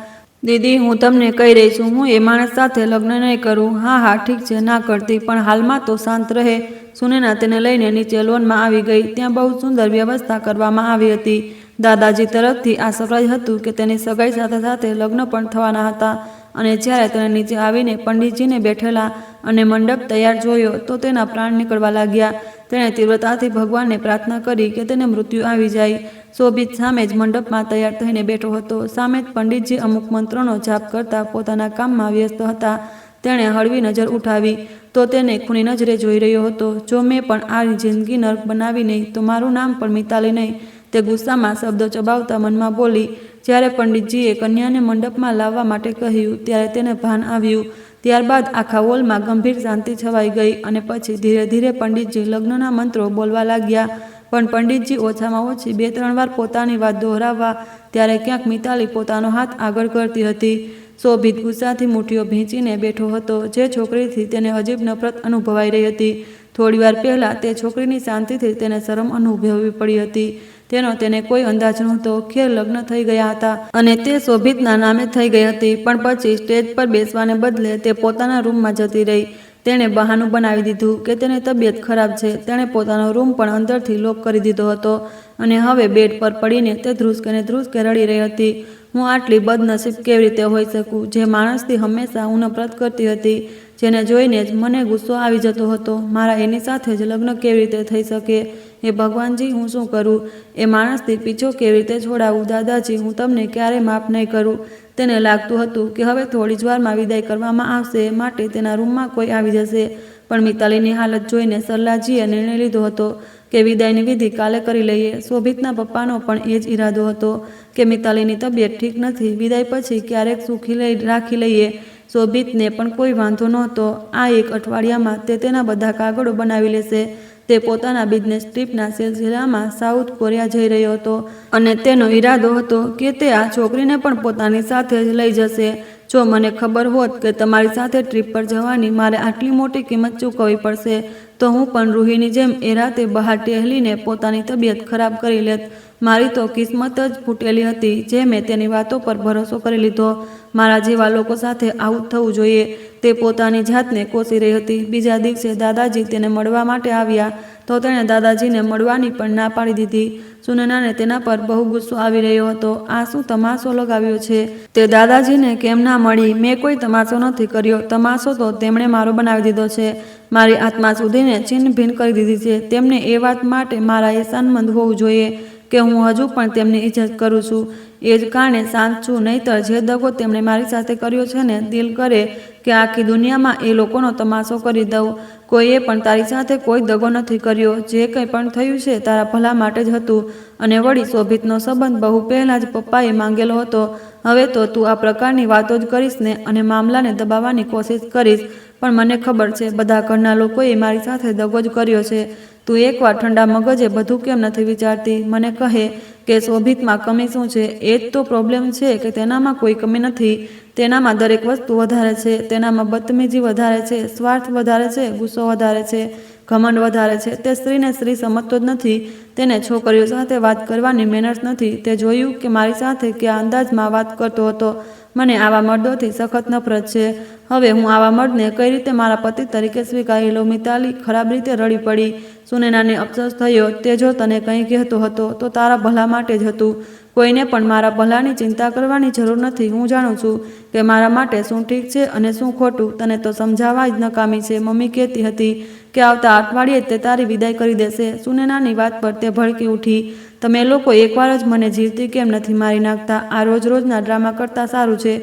દીદી, હું તમને કહી રહી છું, હું એ માણસ સાથે લગ્ન નહીં કરું. હા ઠીક છે, ના કરતી, પણ હાલમાં તો શાંત રહે. સુનૈના તેને લઈને નીચે લોનમાં આવી ગઈ. ત્યાં બહુ સુંદર વ્યવસ્થા કરવામાં આવી હતી. દાદાજી તરફથી આ સરપ્રાઈઝ હતું કે તેની સગાઈ સાથે લગ્ન પણ થવાના હતા. અને જ્યારે તેણે નીચે આવીને પંડિતજીને બેઠેલા અને મંડપ તૈયાર જોયો તો તેના પ્રાણ નીકળવા લાગ્યા. તેણે તીવ્રતાથી ભગવાનને પ્રાર્થના કરી કે તેને મૃત્યુ આવી જાય. શોભિત સામે જ મંડપમાં તૈયાર થઈને બેઠો હતો. સામે જ પંડિતજી અમુક મંત્રોનો જાપ કરતા પોતાના કામમાં વ્યસ્ત હતા. તેણે હળવી નજર ઉઠાવી તો તેને ખૂની નજરે જોઈ રહ્યો હતો. જો મેં પણ આ જિંદગી નર્ક બનાવી નહીં તો મારું નામ પણ મિતાલી નહીં, તે ગુસ્સામાં શબ્દો ચબાવતા મનમાં બોલી. જ્યારે પંડિતજીએ કન્યાને મંડપમાં લાવવા માટે કહ્યું ત્યારે તેને ભાન આવ્યું. ત્યારબાદ આખા હોલમાં ગંભીર શાંતિ છવાઈ ગઈ અને પછી ધીરે ધીરે પંડિતજી લગ્નના મંત્રો બોલવા લાગ્યા. પણ પંડિતજી ઓછામાં ઓછી 2-3 વાર પોતાની વાત દોહરાવવા ત્યારે ક્યાંક મિતાલી પોતાનો હાથ આગળ કરતી હતી. શોભિત ગુસ્સાથી મુઠ્ઠીઓ ભીંચીને બેઠો હતો. જે છોકરીથી તેને અજીબ નફરત અનુભવાઈ રહી હતી. થોડીવાર પહેલાં તે છોકરીની શાંતિથી તેને શરમ અનુભવવી પડી હતી. તેનો તેને કોઈ અંદાજ નહોતો. ખેર લગ્ન થઈ ગયા હતા અને તે શોભિતના નામે થઈ ગઈ હતી. પણ પછી સ્ટેજ પર બેસવાને બદલે તે પોતાના રૂમમાં જતી રહી. તેણે બહાનું બનાવી દીધું કે તેની તબિયત ખરાબ છે. તેણે પોતાનો રૂમ પણ અંદરથી લોક કરી દીધો હતો અને હવે બેડ પર પડીને તે ધ્રુસકે રડી રહી હતી. હું આટલી બદનસીબ કેવી રીતે હોઈ શકું, જે માણસથી હંમેશા હું નફરત કરતી હતી, જેને જોઈને જ મને ગુસ્સો આવી જતો હતો. મારા એની સાથે જ લગ્ન કેવી રીતે થઈ શકે? હે ભગવાનજી, હું શું કરું? એ માણસથી પીછો કેવી રીતે છોડાવું? દાદાજી, હું તમને ક્યારેય માફ નહીં કરું. તેને લાગતું હતું કે હવે થોડી જ વારમાં વિદાય કરવામાં આવશે, માટે તેના રૂમમાં કોઈ આવી જશે. પણ મિતાલીની હાલત જોઈને સરલાજીએ નિર્ણય લીધો હતો કે વિદાયની વિધિ કાલે કરી લઈએ. શોભિતના પપ્પાનો પણ એ જ ઈરાદો હતો કે મિતાલીની તબિયત ઠીક નથી, વિદાય પછી ક્યારેક સુખી રાખી લઈએ. શોભિતને પણ કોઈ વાંધો નહોતો. આ 1 અઠવાડિયામાં તે તેના બધા કાગળો બનાવી લેશે. તે પોતાના બિઝનેસ ટ્રીપના સિલસિલામાં સાઉથ કોરિયા જઈ રહ્યો હતો અને તેનો ઈરાદો હતો કે તે આ છોકરીને પણ પોતાની સાથે જ લઈ જશે. જો મને ખબર હોત કે તમારી સાથે ટ્રીપ પર જવાની મારે આટલી મોટી કિંમત ચૂકવવી પડશે તો હું પણ રૂહીની જેમ એ રાતે બહાર ટહેલીને પોતાની તબિયત ખરાબ કરી લેત. મારી તો કિસ્મત જ ફૂટેલી હતી જે મેં તેની વાતો પર ભરોસો કરી લીધો. મારા જેવા લોકો સાથે આવું થવું જોઈએ. તે પોતાની જાતને કોસી રહી હતી. બીજા દિવસે દાદાજી તેને મળવા માટે આવ્યા તો તેણે દાદાજીને મળવાની પણ ના પાડી દીધી. સુનૈનાને તેના પર બહુ ગુસ્સો આવી રહ્યો હતો. આ શું તમાશો લગાવ્યો છે? તે દાદાજીને કેમ ના મળી? મેં કોઈ તમાશો નથી કર્યો. તમાશો તો તેમણે મારો બનાવી દીધો છે. મારી આત્મા સુધીને છિન્ન ભિન્ન કરી દીધી છે. તેમને એ વાત માટે મારા એહસાનમંદ હોવું જોઈએ કે હું હજુ પણ તેમની ઇજ્જત કરું છું. એ જ કારણે શાંત છું. નહીંતર જે દગો તેમણે મારી સાથે કર્યો છે ને, દિલ કરે કે આખી દુનિયામાં એ લોકોનો તમાશો કરી દઉં. કોઈએ પણ તારી સાથે કોઈ દગો નથી કર્યો. જે કંઈ પણ થયું છે તારા ભલા માટે જ હતું. અને વળી શોભિતનો સંબંધ બહુ પહેલાં જ પપ્પાએ માંગેલો હતો. હવે તો તું આ પ્રકારની વાતો જ કરીશ ને અને મામલાને દબાવવાની કોશિશ કરીશ. પણ મને ખબર છે બધા ઘરના લોકોએ મારી સાથે દગો જ કર્યો છે. તું એકવાર ઠંડા મગજે બધું કેમ નથી વિચારતી? મને કહે કે શોભિતમાં કમી શું છે? એ જ તો પ્રોબ્લેમ છે કે તેનામાં કોઈ કમી નથી. તેનામાં દરેક વસ્તુ વધારે છે. તેનામાં બદતમીજી વધારે છે, સ્વાર્થ વધારે છે, ગુસ્સો વધારે છે, ઘમંડ વધારે છે. તે સ્ત્રીને સ્ત્રી સમજતો જ નથી. તેને છોકરીઓ સાથે વાત કરવાની મેનર્સ નથી. તે જોયું કે મારી સાથે કયા અંદાજમાં વાત કરતો હતો. મને આવા મર્દોથી સખત નફરત છે. હવે હું આવા મર્દને કઈ રીતે મારા પતિ તરીકે સ્વીકારી લઉં? મિતાલી ખરાબ રીતે રડી પડી. સુનૈનાને અફસોસ થયો. તે જો તને કંઈ કહેતો હતો તો તારા ભલા માટે જ હતું. કોઈને પણ મારા ભલાની ચિંતા કરવાની જરૂર નથી. હું જાણું છું કે મારા માટે શું ઠીક છે અને શું ખોટું. તને તો સમજાવવા જ નકામી છે. મમ્મી કહેતી હતી કે આવતા અઠવાડિયે તે તારી વિદાય કરી દેશે. સુનૈનાની વાત પર તે ભડકી ઉઠી. તમે લોકો એકવાર જ મને જીવતી કેમ નથી મારી નાખતા? આ રોજ રોજના ડ્રામા કરતાં સારું છે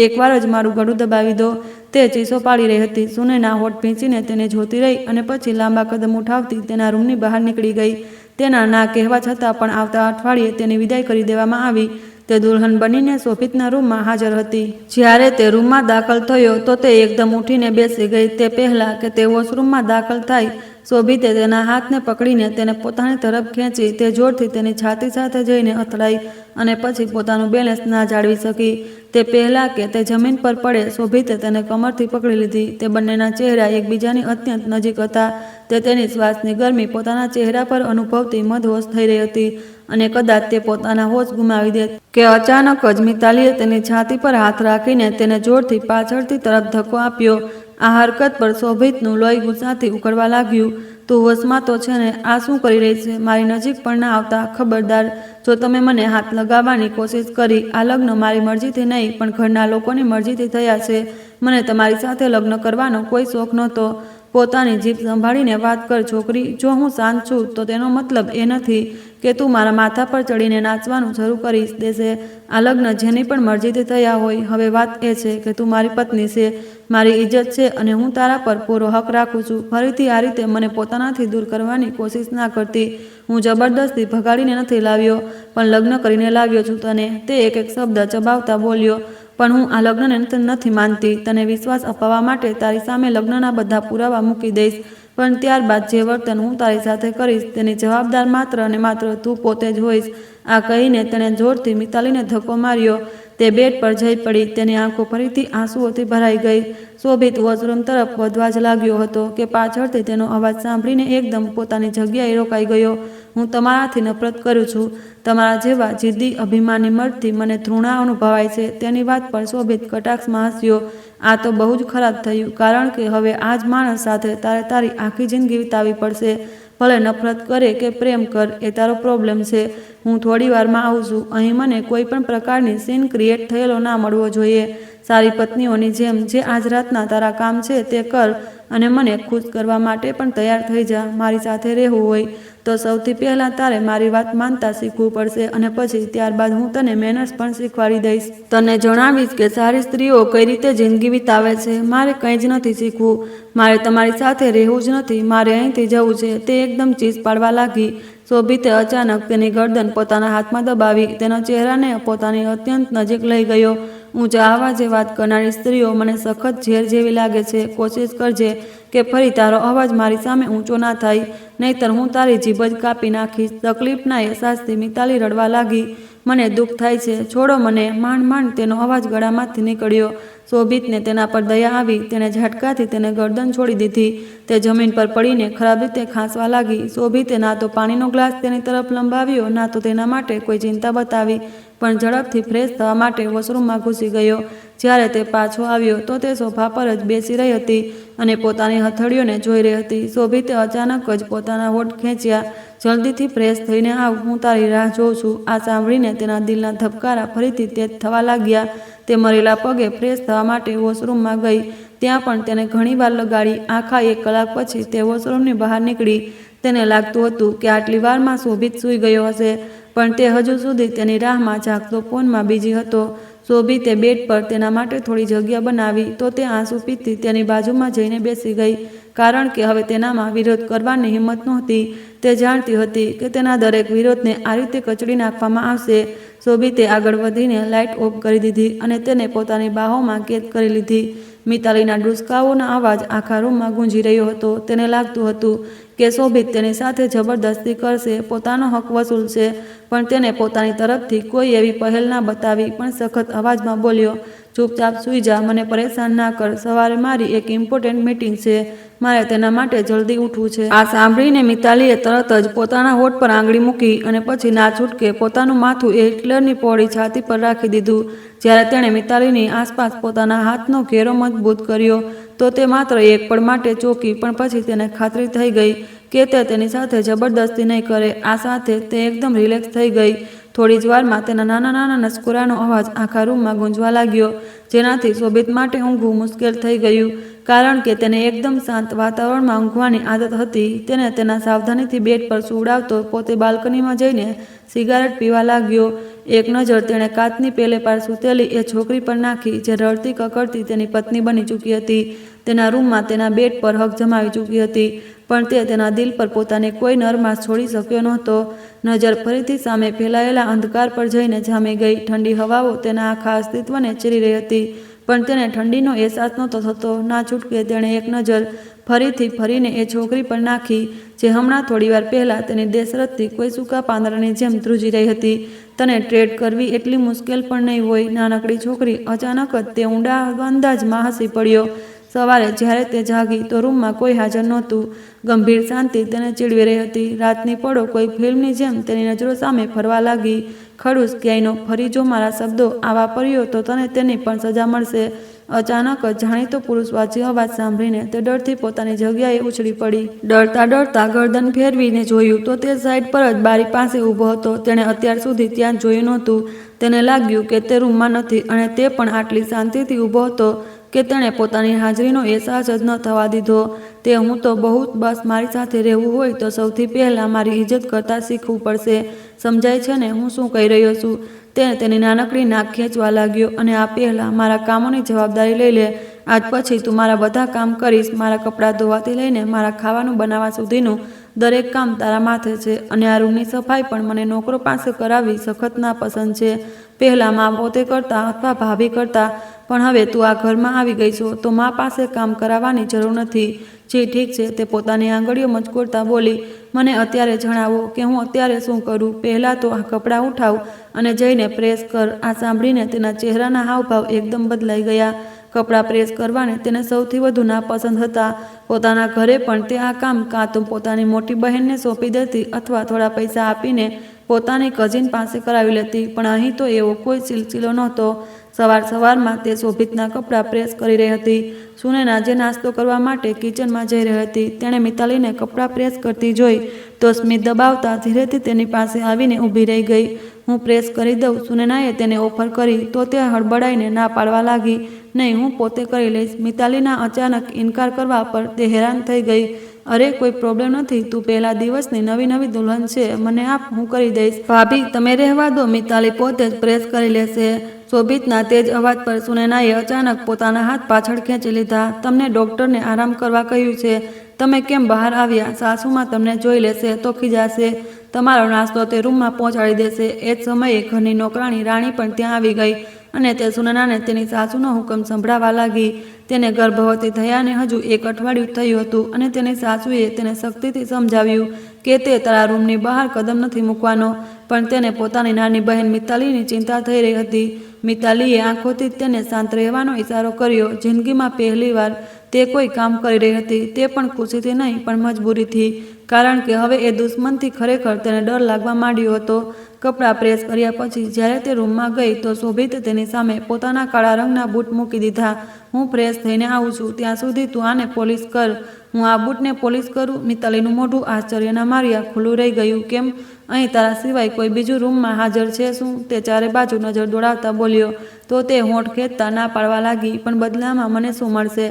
એકવાર જ મારું ગળું દબાવી દો. તે ચીસો પાડી રહી હતી. સુનયના હોઠ ભીંચીને તેને જોતી રહી અને પછી લાંબા કદમ ઉઠાવતી તેના રૂમની બહાર નીકળી ગઈ. તેના ના કહેવા છતાં પણ આવતા અઠવાડિયે તેની વિદાય કરી દેવામાં આવી. તે દુલ્હન બનીને શોભિતના રૂમમાં હાજર હતી. જ્યારે તે રૂમમાં દાખલ થયો તો તે એકદમ ઉઠીને બેસી ગઈ. તે પહેલાં કે તે વોશરૂમમાં દાખલ થાય, શોભિતે તેના હાથને પકડીને તેને પોતાની તરફ ખેંચી. તે જોરથી તેની છાતી સાથે જઈને અથડાઈ અને પછી પોતાનું બેલેન્સ ના જાળવી શકી. તે પહેલાં કે તે જમીન પર પડે, શોભિતે તેને કમરથી પકડી લીધી. તે બંનેના ચહેરા એકબીજાની અત્યંત નજીક હતા. તે તેની શ્વાસની ગરમી પોતાના ચહેરા પર અનુભવતી મદહોશ થઈ રહી હતી અને કદાચ તે પોતાના હોશ ગુમાવી દે કે અચાનક જ મિતાલીએ તેની છાતી પર હાથ રાખીને તેને જોરથી પાછળથી તરફ ધક્કો આપ્યો. આ હરકત પર શોભિતનું લોહી ગુસ્સાથી ઉકળવા લાગ્યું. તું હોશમાં તો છે ને? આ શું કરી રહી છે? મારી નજીક પણ ના આવતા. ખબરદાર, જો તમે મને હાથ લગાવવાની કોશિશ કરી. આ લગ્ન મારી મરજીથી નહીં પણ ઘરના લોકોની મરજીથી થયા છે. મને તમારી સાથે લગ્ન કરવાનો કોઈ શોખ નહોતો. પોતાની જીભ સંભાળીને વાત કર છોકરી. જો હું શાંત છું તો તેનો મતલબ એ નથી કે તું મારા માથા પર ચડીને નાચવાનું શરૂ કરી દેશે. આ લગ્ન જેની પણ મરજીથી થયા હોય. હવે વાત એ છે કે તું મારી પત્ની છે, મારી ઇજ્જત છે અને હું તારા પર પૂરો હક રાખું છું. ફરીથી આ રીતે મને પોતાનાથી દૂર કરવાની કોશિશ ના કરતી. હું જબરદસ્તી ભગાડીને નથી લાવ્યો પણ લગ્ન કરીને લાવ્યો છું તને. તે એક એક શબ્દ ચબાવતા બોલ્યો. પણ હું આ લગ્નને નથી માનતી. તને વિશ્વાસ અપાવવા માટે તારી સામે લગ્નના બધા પુરાવા મૂકી દઈશ, પણ ત્યારબાદ જે વર્તન હું તારી સાથે કરીશ તેની જવાબદાર માત્ર અને માત્ર તું પોતે જ હોઈશ. આ કહીને તેણે જોરથી મિતાલીને ધક્કો માર્યો. તે બેડ પર જઈ પડી. તેની આંખો ફરીથી આંસુઓથી ભરાઈ ગઈ. શોભિત વોશરૂમ તરફ વધવા જ લાગ્યો હતો કે પાછળથી તેનો અવાજ સાંભળીને એકદમ પોતાની જગ્યાએ રોકાઈ ગયો. હું તમારાથી નફરત કરું છું. તમારા જેવા જિદ્દી અભિમાની મર્દથી મને ઘૃણા અનુભવાય છે. તેની વાત પર શોભિત કટાક્ષમાં હસ્યો. આ તો બહુ જ ખરાબ થયું, કારણ કે હવે આ જ માણસ સાથે તારે તારી આખી જિંદગી વિતાવવી પડશે. ભલે નફરત કરે કે પ્રેમ કર, એ તારો પ્રોબ્લેમ છે. હું થોડી વારમાં આવું છું. અહીં મને કોઈ પણ પ્રકારની સીન ક્રિએટ થયેલો ના મળવો જોઈએ. સારી પત્નીઓની જેમ જે આજ રાતના તારા કામ છે તે કર અને મને ખુશ કરવા માટે પણ તૈયાર થઈ જા. મારી સાથે રહેવું હોય તો સૌથી પહેલાં તારે મારી વાત માનતા શીખવું પડશે અને પછી ત્યારબાદ હું તને મેનર્સ પણ શીખવાડી દઈશ. તને જણાવીશ કે સારી સ્ત્રીઓ કઈ રીતે જિંદગી વિતાવે છે. મારે કંઈ જ નથી શીખવું. મારે તમારી સાથે રહેવું જ નથી. મારે અહીંથી જવું છે. તે એકદમ ચીસ પાડવા લાગી. શોભિતે અચાનક તેની ગરદન પોતાના હાથમાં દબાવી તેના ચહેરાને પોતાની અત્યંત નજીક લઈ ગયો. ઊંચા અવાજે વાત કરનારી સ્ત્રીઓ મને સખત ઝેર જેવી લાગે છે. કોશિશ કરજે કે ફરી તારો અવાજ મારી સામે ઊંચો ના થાય, નહીતર હું તારી જીભ જ કાપી નાખીશ. તકલીફના અહેસાસથી મિતાલી રડવા લાગી. મને દુઃખ થાય છે, છોડો મને. માંડ માંડ તેનો અવાજ ગળામાંથી નીકળ્યો. શોભિતને તેના પર દયા આવી. તેણે ઝટકાથી તેને ગરદન છોડી દીધી. તે જમીન પર પડીને ખરાબ રીતે ખાંસવા લાગી. શોભિતે ના તો પાણીનો ગ્લાસ તેની તરફ લંબાવ્યો, ના તો તેના માટે કોઈ ચિંતા બતાવી, પણ ઝડપથી ફ્રેશ થવા માટે વોશરૂમમાં ઘૂસી ગયો. જ્યારે તે પાછો આવ્યો તો તે સોફા પર જ બેસી રહી હતી અને પોતાની હથેળીઓને જોઈ રહી હતી. શોભિતે અચાનક જ પોતાના હોઠ ખેંચ્યા. જલ્દીથી ફ્રેશ થઈને આવ, હું તારી રાહ જોઉં છું. આ સાંભળીને તેના દિલના ધબકારા ફરીથી તેજ થવા લાગ્યા. તે મરેલા પગે ફ્રેશ થવા માટે વોશરૂમમાં ગઈ. ત્યાં પણ તેને ઘણી વાર લગાડી. આખા 1 કલાક પછી તે વોશરૂમની બહાર નીકળી. તેને લાગતું હતું કે આટલી વારમાં શોભિત સૂઈ ગયો હશે, પણ તે હજુ સુધી તેની રાહમાં જાગતો ફોનમાં બીજી હતો. શોભિતે બેડ પર તેના માટે થોડી જગ્યા બનાવી તો તે આંસુ પીતી તેની બાજુમાં જઈને બેસી ગઈ, કારણ કે હવે તેનામાં વિરોધ કરવાની હિંમત નહોતી. તે જાણતી હતી કે તેના દરેક વિરોધને આ રીતે કચડી નાખવામાં આવશે. શોભિતે આગળ વધીને લાઇટ ઓફ કરી દીધી અને તેને પોતાની બાહોમાં કેદ કરી લીધી. મિતાલીના ડુસકાઓનો અવાજ આખા રૂમમાં ગુંજી રહ્યો હતો. તેને લાગતું હતું કે શોભિત તેની સાથે જબરદસ્તી કરશે, પોતાનો હક વસૂલશે, પણ તેને પોતાની તરફથી કોઈ એવી પહેલ ના બતાવી. પણ સખત અવાજમાં બોલ્યો, ચૂપચાપ સૂઈ જા, મને પરેશાન ના કર. સવારે મારી એક ઇમ્પોર્ટન્ટ મીટિંગ છે, મારે તેના માટે જલ્દી ઉઠવું છે. આ સાંભળીને મિતાલીએ તરત જ પોતાના હોઠ પર આંગળી મૂકી અને પછી ના છૂટકે પોતાનું માથું એ હિટલરની પહોળી છાતી પર રાખી દીધું. જ્યારે તેણે મિતાલીની આસપાસ પોતાના હાથનો ઘેરો મજબૂત કર્યો તો તે માત્ર એક પળ માટે ચોંકી, પણ પછી તેને ખાતરી થઈ ગઈ કે તે તેની સાથે જબરદસ્તી નહીં કરે. આ સાથે તે એકદમ રિલેક્સ થઈ ગઈ. થોડી જ વારમાં તેના નાના નાના નસકોરાનો અવાજ આખા રૂમમાં ગુંજવા લાગ્યો. જેનાથી શોભિત માટે ઊંઘવું મુશ્કેલ થઈ ગયું, કારણ કે તેને એકદમ શાંત વાતાવરણમાં ઊંઘવાની આદત હતી. તેને તેના સાવધાનીથી બેડ પર સુવડાવતો પોતે બાલ્કનીમાં જઈને સિગારેટ પીવા લાગ્યો. એક નજર તેણે કાચની પેલે પાર સૂતેલી એ છોકરી પર નાખી, જે રડતી કકડતી તેની પત્ની બની ચૂકી હતી. તેના રૂમમાં તેના બેડ પર હક જમાવી ચૂકી હતી, પણ તે તેના દિલ પર પોતાની કોઈ નરમાશ છોડી શક્યો નહોતો. નજર ફરીથી સામે ફેલાયેલા અંધકાર પર જઈને જામી ગઈ. ઠંડી હવાઓ તેના આખા અસ્તિત્વને ચીરી રહી હતી, પણ તેને ઠંડીનો અહેસાસ નહોતો થતો. ના છૂટકે તેણે એક નજર ફરીથી ફરીને એ છોકરી પર નાખી, જે હમણાં થોડીવાર પહેલાં તેની દેશરથથી કોઈ સૂકા પાંદડાની જેમ ધ્રુજી રહી હતી. તને ટ્રેડ કરવી એટલી મુશ્કેલ પણ નહીં હોય, નાનકડી છોકરી. અચાનક જ તે ઊંડા અંદાજમાં હસી પડ્યો. સવારે જ્યારે તે જાગી તો રૂમમાં કોઈ હાજર નહોતું. ગંભીર શાંતિ તેને ચીડવી રહી હતી. રાતની પળો કોઈ ફિલ્મની જેમ તેની નજરો સામે ફરવા લાગી. ખડૂસ ક્યાંયનો ફરી જો મારા શબ્દો આ વાપર્યો તો તને તેની પણ સજા મળશે. અચાનક જ જાણીતો પુરુષવાચી અવાજ સાંભળીને તે ડરથી પોતાની જગ્યાએ ઉછળી પડી. ડરતા ડરતા ગરદન ફેરવીને જોયું તો તે સાઈડ પર જ બારી પાસે ઊભો હતો. તેણે અત્યાર સુધી ત્યાં જોયું નહોતું. તેને લાગ્યું કે તે રૂમમાં નથી, અને તે પણ આટલી શાંતિથી ઊભો હતો કે તેણે પોતાની હાજરીનો અહેસાસ જ ન થવા દીધો. તે હું તો બહુ બસ મારી સાથે રહેવું હોય તો સૌથી પહેલાં મારી ઇજ્જત કરતાં શીખવું પડશે. સમજાય છે ને હું શું કહી રહ્યો છું? તે તેની નાનકડી નાક ખેંચવા લાગ્યો. અને આ પહેલાં મારા કામોની જવાબદારી લઈ લે. આજ પછી તું મારા બધા કામ કરીશ. મારા કપડાં ધોવાથી લઈને મારા ખાવાનું બનાવવા સુધીનું દરેક કામ તારા માથે છે. અને આ રૂમની સફાઈ પણ મને નોકરો પાસે કરાવવી સખત નાપસંદ છે. પહેલાં મા પોતે કરતા અથવા ભાભી કરતા, પણ હવે તું આ ઘરમાં આવી ગઈ છો તો મા પાસે કામ કરાવવાની જરૂર નથી. જી ઠીક છે, તે પોતાની આંગળીઓ મચકોડતા બોલી. મને અત્યારે જણાવો કે હું અત્યારે શું કરું. પહેલાં તો આ કપડાં ઉઠાવ અને જઈને પ્રેસ કર. આ સાંભળીને તેના ચહેરાના હાવભાવ એકદમ બદલાઈ ગયા. કપડાં પ્રેસ કરવાને તેને સૌથી વધુ નાપસંદ હતા. પોતાના ઘરે પણ તે આ કામ કાં તો પોતાની મોટી બહેનને સોંપી દેતી અથવા થોડા પૈસા આપીને પોતાની કઝિન પાસે કરાવી લેતી, પણ અહીં તો એવો કોઈ સિલસિલો નહોતો. સવારમાં તે શોભિતના કપડાં પ્રેસ કરી રહી હતી. સુનેના જે નાસ્તો કરવા માટે કિચનમાં જઈ રહી હતી, તેણે મિતાલીને કપડાં પ્રેસ કરતી જોઈ તો સ્મિત દબાવતા ધીરેથી તેની પાસે આવીને ઊભી રહી ગઈ. હું પ્રેસ કરી દઉં, સુનેનાએ તેને ઓફર કરી તો તે હડબડાઈને ના પાડવા લાગી. નહીં, હું પોતે કરી લઈશ. મિતાલીના અચાનક ઇનકાર કરવા પર તે હેરાન થઈ ગઈ. અરે કોઈ પ્રોબ્લેમ નથી, તું પહેલા દિવસની નવી દુલ્હન છે, મને આપ, હું કરી દઈશ. ભાભી તમે રહેવા દો, મિતાલી પોતે જ પ્રેસ કરી લેશે. શોભિતના તેજ અવાજ પર સુનેનાએ અચાનક પોતાના હાથ પાછળ ખેંચી લીધા. તમને ડૉક્ટરને આરામ કરવા કહ્યું છે. તમે કેમ બહાર આવ્યા? સાસુમાં તમને જોઈ લેશે તો ખીજાશે. તમારો નાસ્તો તે રૂમમાં પહોંચાડી દેશે. એ જ સમયે ઘરની નોકરાણી રાણી પણ ત્યાં આવી ગઈ અને તે સુનેનાને તેની સાસુનો હુકમ સંભળાવવા લાગી. તેને ગર્ભવતી થયાને હજુ 1 અઠવાડિયું થયું હતું અને તેની સાસુએ તેને સખ્તીથી સમજાવ્યું કે તે તારા રૂમની બહાર કદમ નથી મૂકવાનો, પણ તેને પોતાની નાની બહેન મિતાલીની ચિંતા થઈ રહી હતી. મિતાલીએ આંખોથી તેને શાંત રહેવાનો ઇશારો કર્યો. જિંદગીમાં પહેલીવાર તે કોઈ કામ કરી રહી હતી, તે પણ ખુશીથી નહીં પણ મજબૂરીથી, કારણ કે હવે એ દુશ્મનથી ખરેખર તેને ડર લાગવા માંડ્યો હતો. કપડાં પ્રેસ કર્યા પછી જ્યારે તે રૂમમાં ગઈ તો શોભિતે તેની સામે પોતાના કાળા રંગના બૂટ મૂકી દીધા. હું ફ્રેશ થઈને આવું છું, ત્યાં સુધી તું આને પોલિશ કર. હું આ બૂટને પોલિશ કરું? મિતાલીનું મોઢું આશ્ચર્યના માર્યા ખુલ્લું રહી ગયું. કેમ? અહીં તારા સિવાય કોઈ બીજું રૂમમાં હાજર છે શું? તે ચારે બાજુ નજર દોડાવતા બોલ્યો. તો તે હોઠ ખેંચતા ના પાડવા લાગી. પણ બદલામાં મને શું મળશે?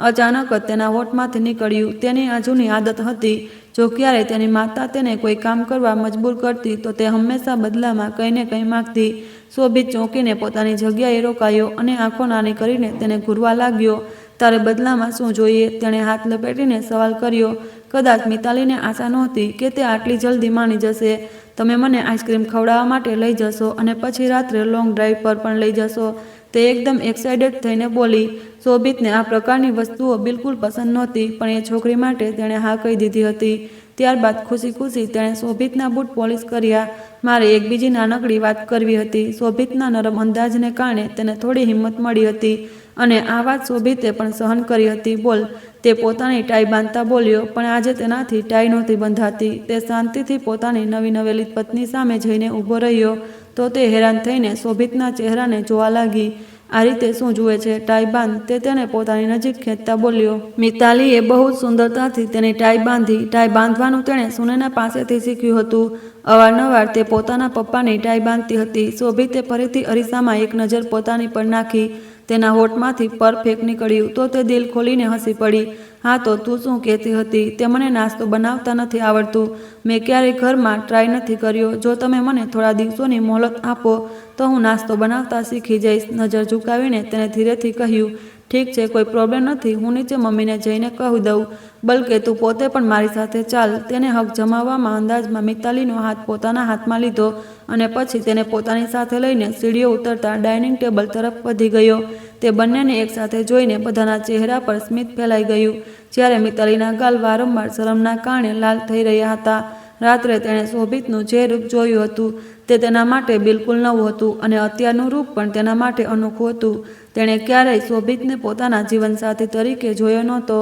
અચાનક જ તેના હોઠમાંથી નીકળ્યું. તેની આ જૂની આદત હતી. જો ક્યારે તેની માતા તેને કોઈ કામ કરવા મજબૂર કરતી તો તે હંમેશા બદલામાં કંઈ ને કંઈ માગતી. શોભિત ચોંકીને પોતાની જગ્યાએ રોકાયો અને આંખો નાની કરીને તેને ઘૂરવા લાગ્યો. તારે બદલામાં શું જોઈએ? તેણે હાથ લપેટીને સવાલ કર્યો. કદાચ મિતાલીને આશા નહોતી કે તે આટલી જલ્દી માની જશે. તમે મને આઈસ્ક્રીમ ખવડાવવા માટે લઈ જશો અને પછી રાત્રે લોંગ ડ્રાઈવ પર પણ લઈ જશો? તે એકદમ એક્સાઇટેડ થઈને બોલી. શોભિતને આ પ્રકારની વસ્તુઓ બિલકુલ પસંદ નહોતી, પણ એ છોકરી માટે તેણે હા કહી દીધી હતી. ત્યારબાદ ખુશી તેણે શોભિતના બૂટ પોલિશ કર્યા. મારે એક બીજી નાનકડી વાત કરવી હતી. શોભિતના નરમ અંદાજને કારણે તેને થોડી હિંમત મળી હતી અને આ વાત શોભિતે પણ સહન કરી હતી. બોલ, તે પોતાની ટાઈ બાંધતા બોલ્યો. પણ આજે તેનાથી ટાઈ નહોતી બંધાતી. તે શાંતિથી પોતાની નવી નવેલી પત્ની સામે જઈને ઊભો રહ્યો તો તે હેરાન થઈને શોભિતના ચહેરાને જોવા લાગી. આ રીતે શું જુએ છે? ટાઈ બાંધ, તે તેને પોતાની નજીક ખેંચતા બોલ્યો. મિતાલીએ બહુ જ સુંદરતાથી તેની ટાઈ બાંધી. ટાઈ બાંધવાનું તેણે સુનેના પાસેથી શીખ્યું હતું. અવારનવાર તે પોતાના પપ્પાની ટાઈ બાંધતી હતી. શોભિતે ફરીથી અરીસામાં એક નજર પોતાની પર નાખી. તેના હોઠમાંથી પરફેક્ટ નીકળ્યું તો તે દિલ ખોલીને હસી પડી. હા તો તું શું કહેતી હતી? તે મને નાસ્તો બનાવતા નથી આવડતું. મેં ક્યારેય ઘરમાં ટ્રાય નથી કર્યો. જો તમે મને થોડા દિવસોની મોહલત આપો તો હું નાસ્તો બનાવતા શીખી જઈશ. નજર ઝુકાવીને તેને ધીરેથી કહ્યું, ઠીક છે, કોઈ પ્રોબ્લેમ નથી. હું નીચે મમ્મીને જઈને કહી દઉં. બલકે તું પોતે પણ મારી સાથે ચાલ. તેને હક જમાવવામાં અંદાજમાં મિતાલીનો હાથ પોતાના હાથમાં લીધો અને પછી તેને પોતાની સાથે લઈને સીડીઓ ઉતરતા ડાઇનિંગ ટેબલ તરફ વધી ગયો. તે બંનેને એકસાથે જોઈને બધાના ચહેરા પર સ્મિત ફેલાઈ ગયું. જ્યારે મિતાલીના ગાલ વારંવાર શરમના કારણે લાલ થઈ રહ્યા હતા. રાત્રે તેણે શોભિતનું જે રૂપ જોયું હતું તે તેના માટે બિલકુલ નવું હતું અને અત્યારનું રૂપ પણ તેના માટે અનોખું હતું. તેણે ક્યારેય શોભિતને પોતાના જીવનસાથી તરીકે જોયો નહોતો.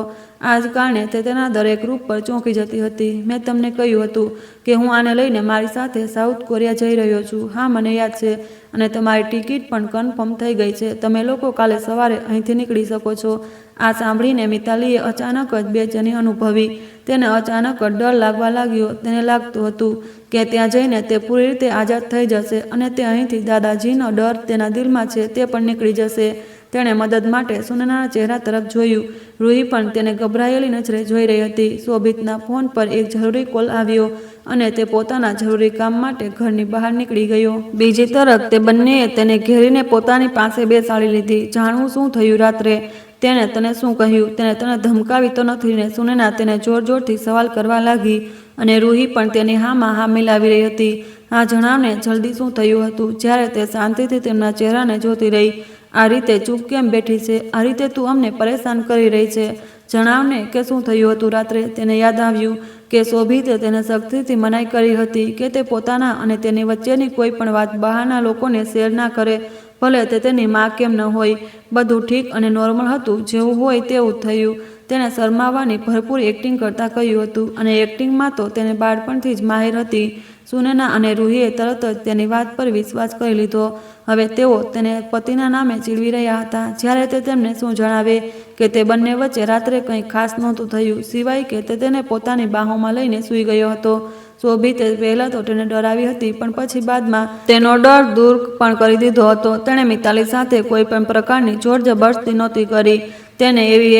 આ જ કારણે તે તેના દરેક રૂપ પર ચોંકી જતી હતી. મેં તમને કહ્યું હતું કે હું આને લઈને મારી સાથે સાઉથ કોરિયા જઈ રહ્યો છું. હા, મને યાદ છે. અને તમારી ટિકિટ પણ કન્ફર્મ થઈ ગઈ છે. તમે લોકો કાલે સવારે અહીંથી નીકળી શકો છો. આ સાંભળીને મિતાલીએ અચાનક જ બેચેની અનુભવી. તેને અચાનક જ ડર લાગવા લાગ્યો. તેને લાગતું હતું કે ત્યાં જઈને તે પૂરી રીતે આઝાદ થઈ જશે અને તે અહીંથી દાદાજીનો ડર તેના દિલમાં છે તે પણ નીકળી જશે. તેણે મદદ માટે સુનયનાના ચહેરા તરફ જોયું. રૂહી પણ તેને ગભરાયેલી નજરે જોઈ રહી હતી. શોભિતના ફોન પર એક જરૂરી કોલ આવ્યો અને તે પોતાના જરૂરી કામ માટે ઘરની બહાર નીકળી ગયો. બીજી તરફ તે બંનેએ તેને ઘેરીને પોતાની પાસે બેસાડી લીધી. જાણવું શું થયું રાત્રે? તેણે તને શું કહ્યું? તેને તને ધમકાવી તો નથી ને? સુનયના તેને જોર જોરથી સવાલ કરવા લાગી અને રૂહી પણ તેની હામાં હા મિલાવી રહી હતી. હા, જણાવને, જલ્દી શું થયું હતું? જ્યારે તે શાંતિથી તેમના ચહેરાને જોતી રહી. આ રીતે ચૂપ કેમ બેઠી છે? આ રીતે તું અમને પરેશાન કરી રહી છે. જણાવને કે શું થયું હતું રાત્રે? તેને યાદ આવ્યું કે શોભિતે તેને સખ્તીથી મનાઈ કરી હતી કે તે પોતાના અને તેની વચ્ચેની કોઈ પણ વાત બહારના લોકોને શેર ના કરે, ભલે તે તેની માં કેમ ન હોય. બધું ઠીક અને નોર્મલ હતું, જેવું હોય તેવું થયું. તેણે શરમાવાની ભરપૂર એક્ટિંગ કરતાં કહ્યું હતું અને એક્ટિંગમાં તો તેને બાળપણથી જ માહિર હતી. સુનયના અને રૂહીએ તરત જ તેની વાત પર વિશ્વાસ કરી લીધો. હવે તેઓ તેને પતિના નામે ચીડવી રહ્યા હતા. જ્યારે તે તેમને શું જણાવે કે તે બંને વચ્ચે રાત્રે કંઈ ખાસ નહોતું થયું સિવાય કે તે તેને પોતાની બાહોમાં લઈને સૂઈ ગયો હતો. શોભિતે પહેલાં તો તેને ડરાવી હતી પણ પછી બાદમાં તેનો ડર દૂર પણ કરી દીધો હતો. તેણે મિતાલી સાથે કોઈ પણ પ્રકારની જોર જબરદસ્તી નહોતી કરી. તેને એવી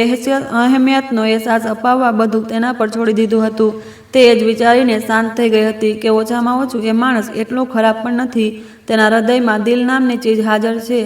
અહેમિયતનો અહેસાસ અપાવવા બધું તેના પર છોડી દીધું હતું. તે એ જ વિચારીને શાંત થઈ ગઈ હતી કે ઓછામાં ઓછું એ માણસ એટલો ખરાબ પણ નથી. તેના હૃદયમાં દિલ નામની ચીજ હાજર છે.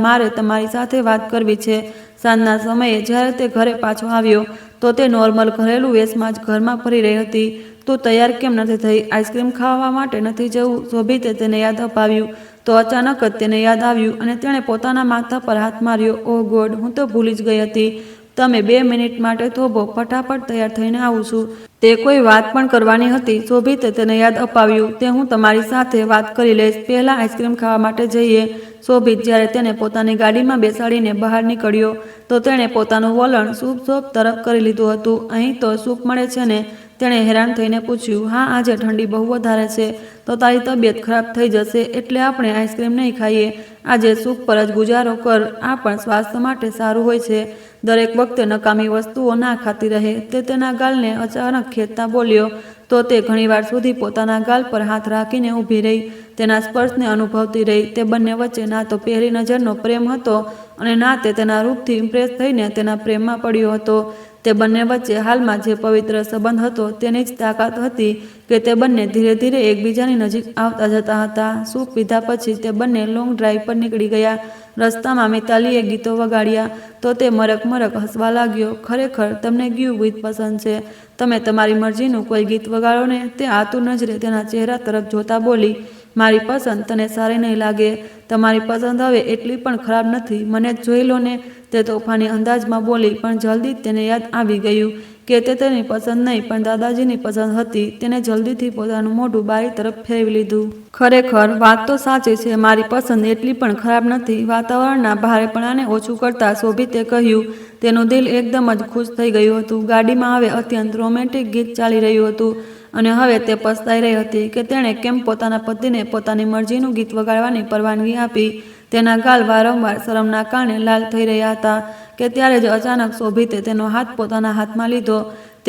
મારે તમારી સાથે વાત કરવી છે. સાંજના સમયે જ્યારે તે ઘરે પાછો આવ્યો તો તે નોર્મલ ઘરેલું વેશમાં જ ઘરમાં ફરી રહી હતી. તું તૈયાર કેમ નથી થઈ? આઈસ્ક્રીમ ખાવા માટે નથી જવું? શોભિતે તેને યાદ અપાવ્યું તો અચાનક જ તેને યાદ આવ્યું અને તેણે પોતાના માથા પર હાથ માર્યો. ઓહ ગોડ, હું તો ભૂલી જ ગઈ હતી. તમે 2 મિનિટ માટે થોભો, ફટાફટ તૈયાર થઈને આવું છું. તે કોઈ વાત પણ કરવાની હતી. શોભિતે તેને યાદ અપાવ્યું તે હું તમારી સાથે વાત કરી લઈશ. પહેલાં આઈસ્ક્રીમ ખાવા માટે જઈએ. શોભિત જ્યારે તેને પોતાની ગાડીમાં બેસાડીને બહાર નીકળ્યો તો તેણે પોતાનું વલણ સૂપ શોપ તરફ કરી લીધું હતું. અહીં તો સૂપ મળે છે ને? તેણે હેરાન થઈને પૂછ્યું. હા, આજે ઠંડી બહુ વધારે છે તો તારી તબિયત ખરાબ થઈ જશે એટલે આપણે આઈસ્ક્રીમ નહીં ખાઈએ. આજે સૂપ પર જ ગુજારો કર. આ પણ સ્વાસ્થ્ય માટે સારું હોય છે. દરેક વખતે નકામી વસ્તુઓ ના ખાતી રહે. તે તેના ગાલને અચાનક ખેંચતા બોલ્યો તો તે ઘણીવાર સુધી પોતાના ગાલ પર હાથ રાખીને ઊભી રહી. તેના સ્પર્શને અનુભવતી રહી. તે બંને વચ્ચે ના તો પહેલી નજરનો પ્રેમ હતો અને ના તે તેના રૂપથી ઇમ્પ્રેસ થઈને તેના પ્રેમમાં પડ્યો હતો. તે બંને વચ્ચે હાલમાં જે પવિત્ર સંબંધ હતો તેની જ તાકાત હતી કે તે બંને ધીરે ધીરે એકબીજાની નજીક આવતા જતા હતા. સૂપ પીધા પછી તે બંને લોંગ ડ્રાઈવ પર નીકળી ગયા. રસ્તામાં મિતાલીએ ગીતો વગાડ્યા તો તે મરક મરક હસવા લાગ્યો. ખરેખર તમને કયું ગીત પસંદ છે? તમે તમારી મરજીનું કોઈ ગીત વગાડો ને. તે આતુર નજરે તેના ચહેરા તરફ જોતા બોલી. મારી પસંદ તને સારી નહીં લાગે. તમારી પસંદ હવે એટલી પણ ખરાબ નથી. મને જ જોઈ લો ને. તે તોફાની અંદાજમાં બોલી પણ જલ્દી તેને યાદ આવી ગયું કે તે તેની પસંદ નહીં પણ દાદાજીની પસંદ હતી. તેને જલ્દીથી પોતાનું મોઢું બારી તરફ ફેરવી લીધું. ખરેખર વાત તો સાચી છે. મારી પસંદ એટલી પણ ખરાબ નથી. વાતાવરણના ભારેપણાને ઓછું કરતા શોભિતે કહ્યું. તેનું દિલ એકદમ જ ખુશ થઈ ગયું હતું. ગાડીમાં હવે અત્યંત રોમેન્ટિક ગીત ચાલી રહ્યું હતું અને હવે તે પસ્તાઈ રહી હતી કે તેણે કેમ પોતાના પતિને પોતાની મરજીનું ગીત વગાડવાની પરવાનગી આપી. તેના ગાલ વારંવાર શરમના કારણે લાલ થઈ રહ્યા હતા કે ત્યારે જ અચાનક શોભિતે તેનો હાથ પોતાના હાથમાં લીધો.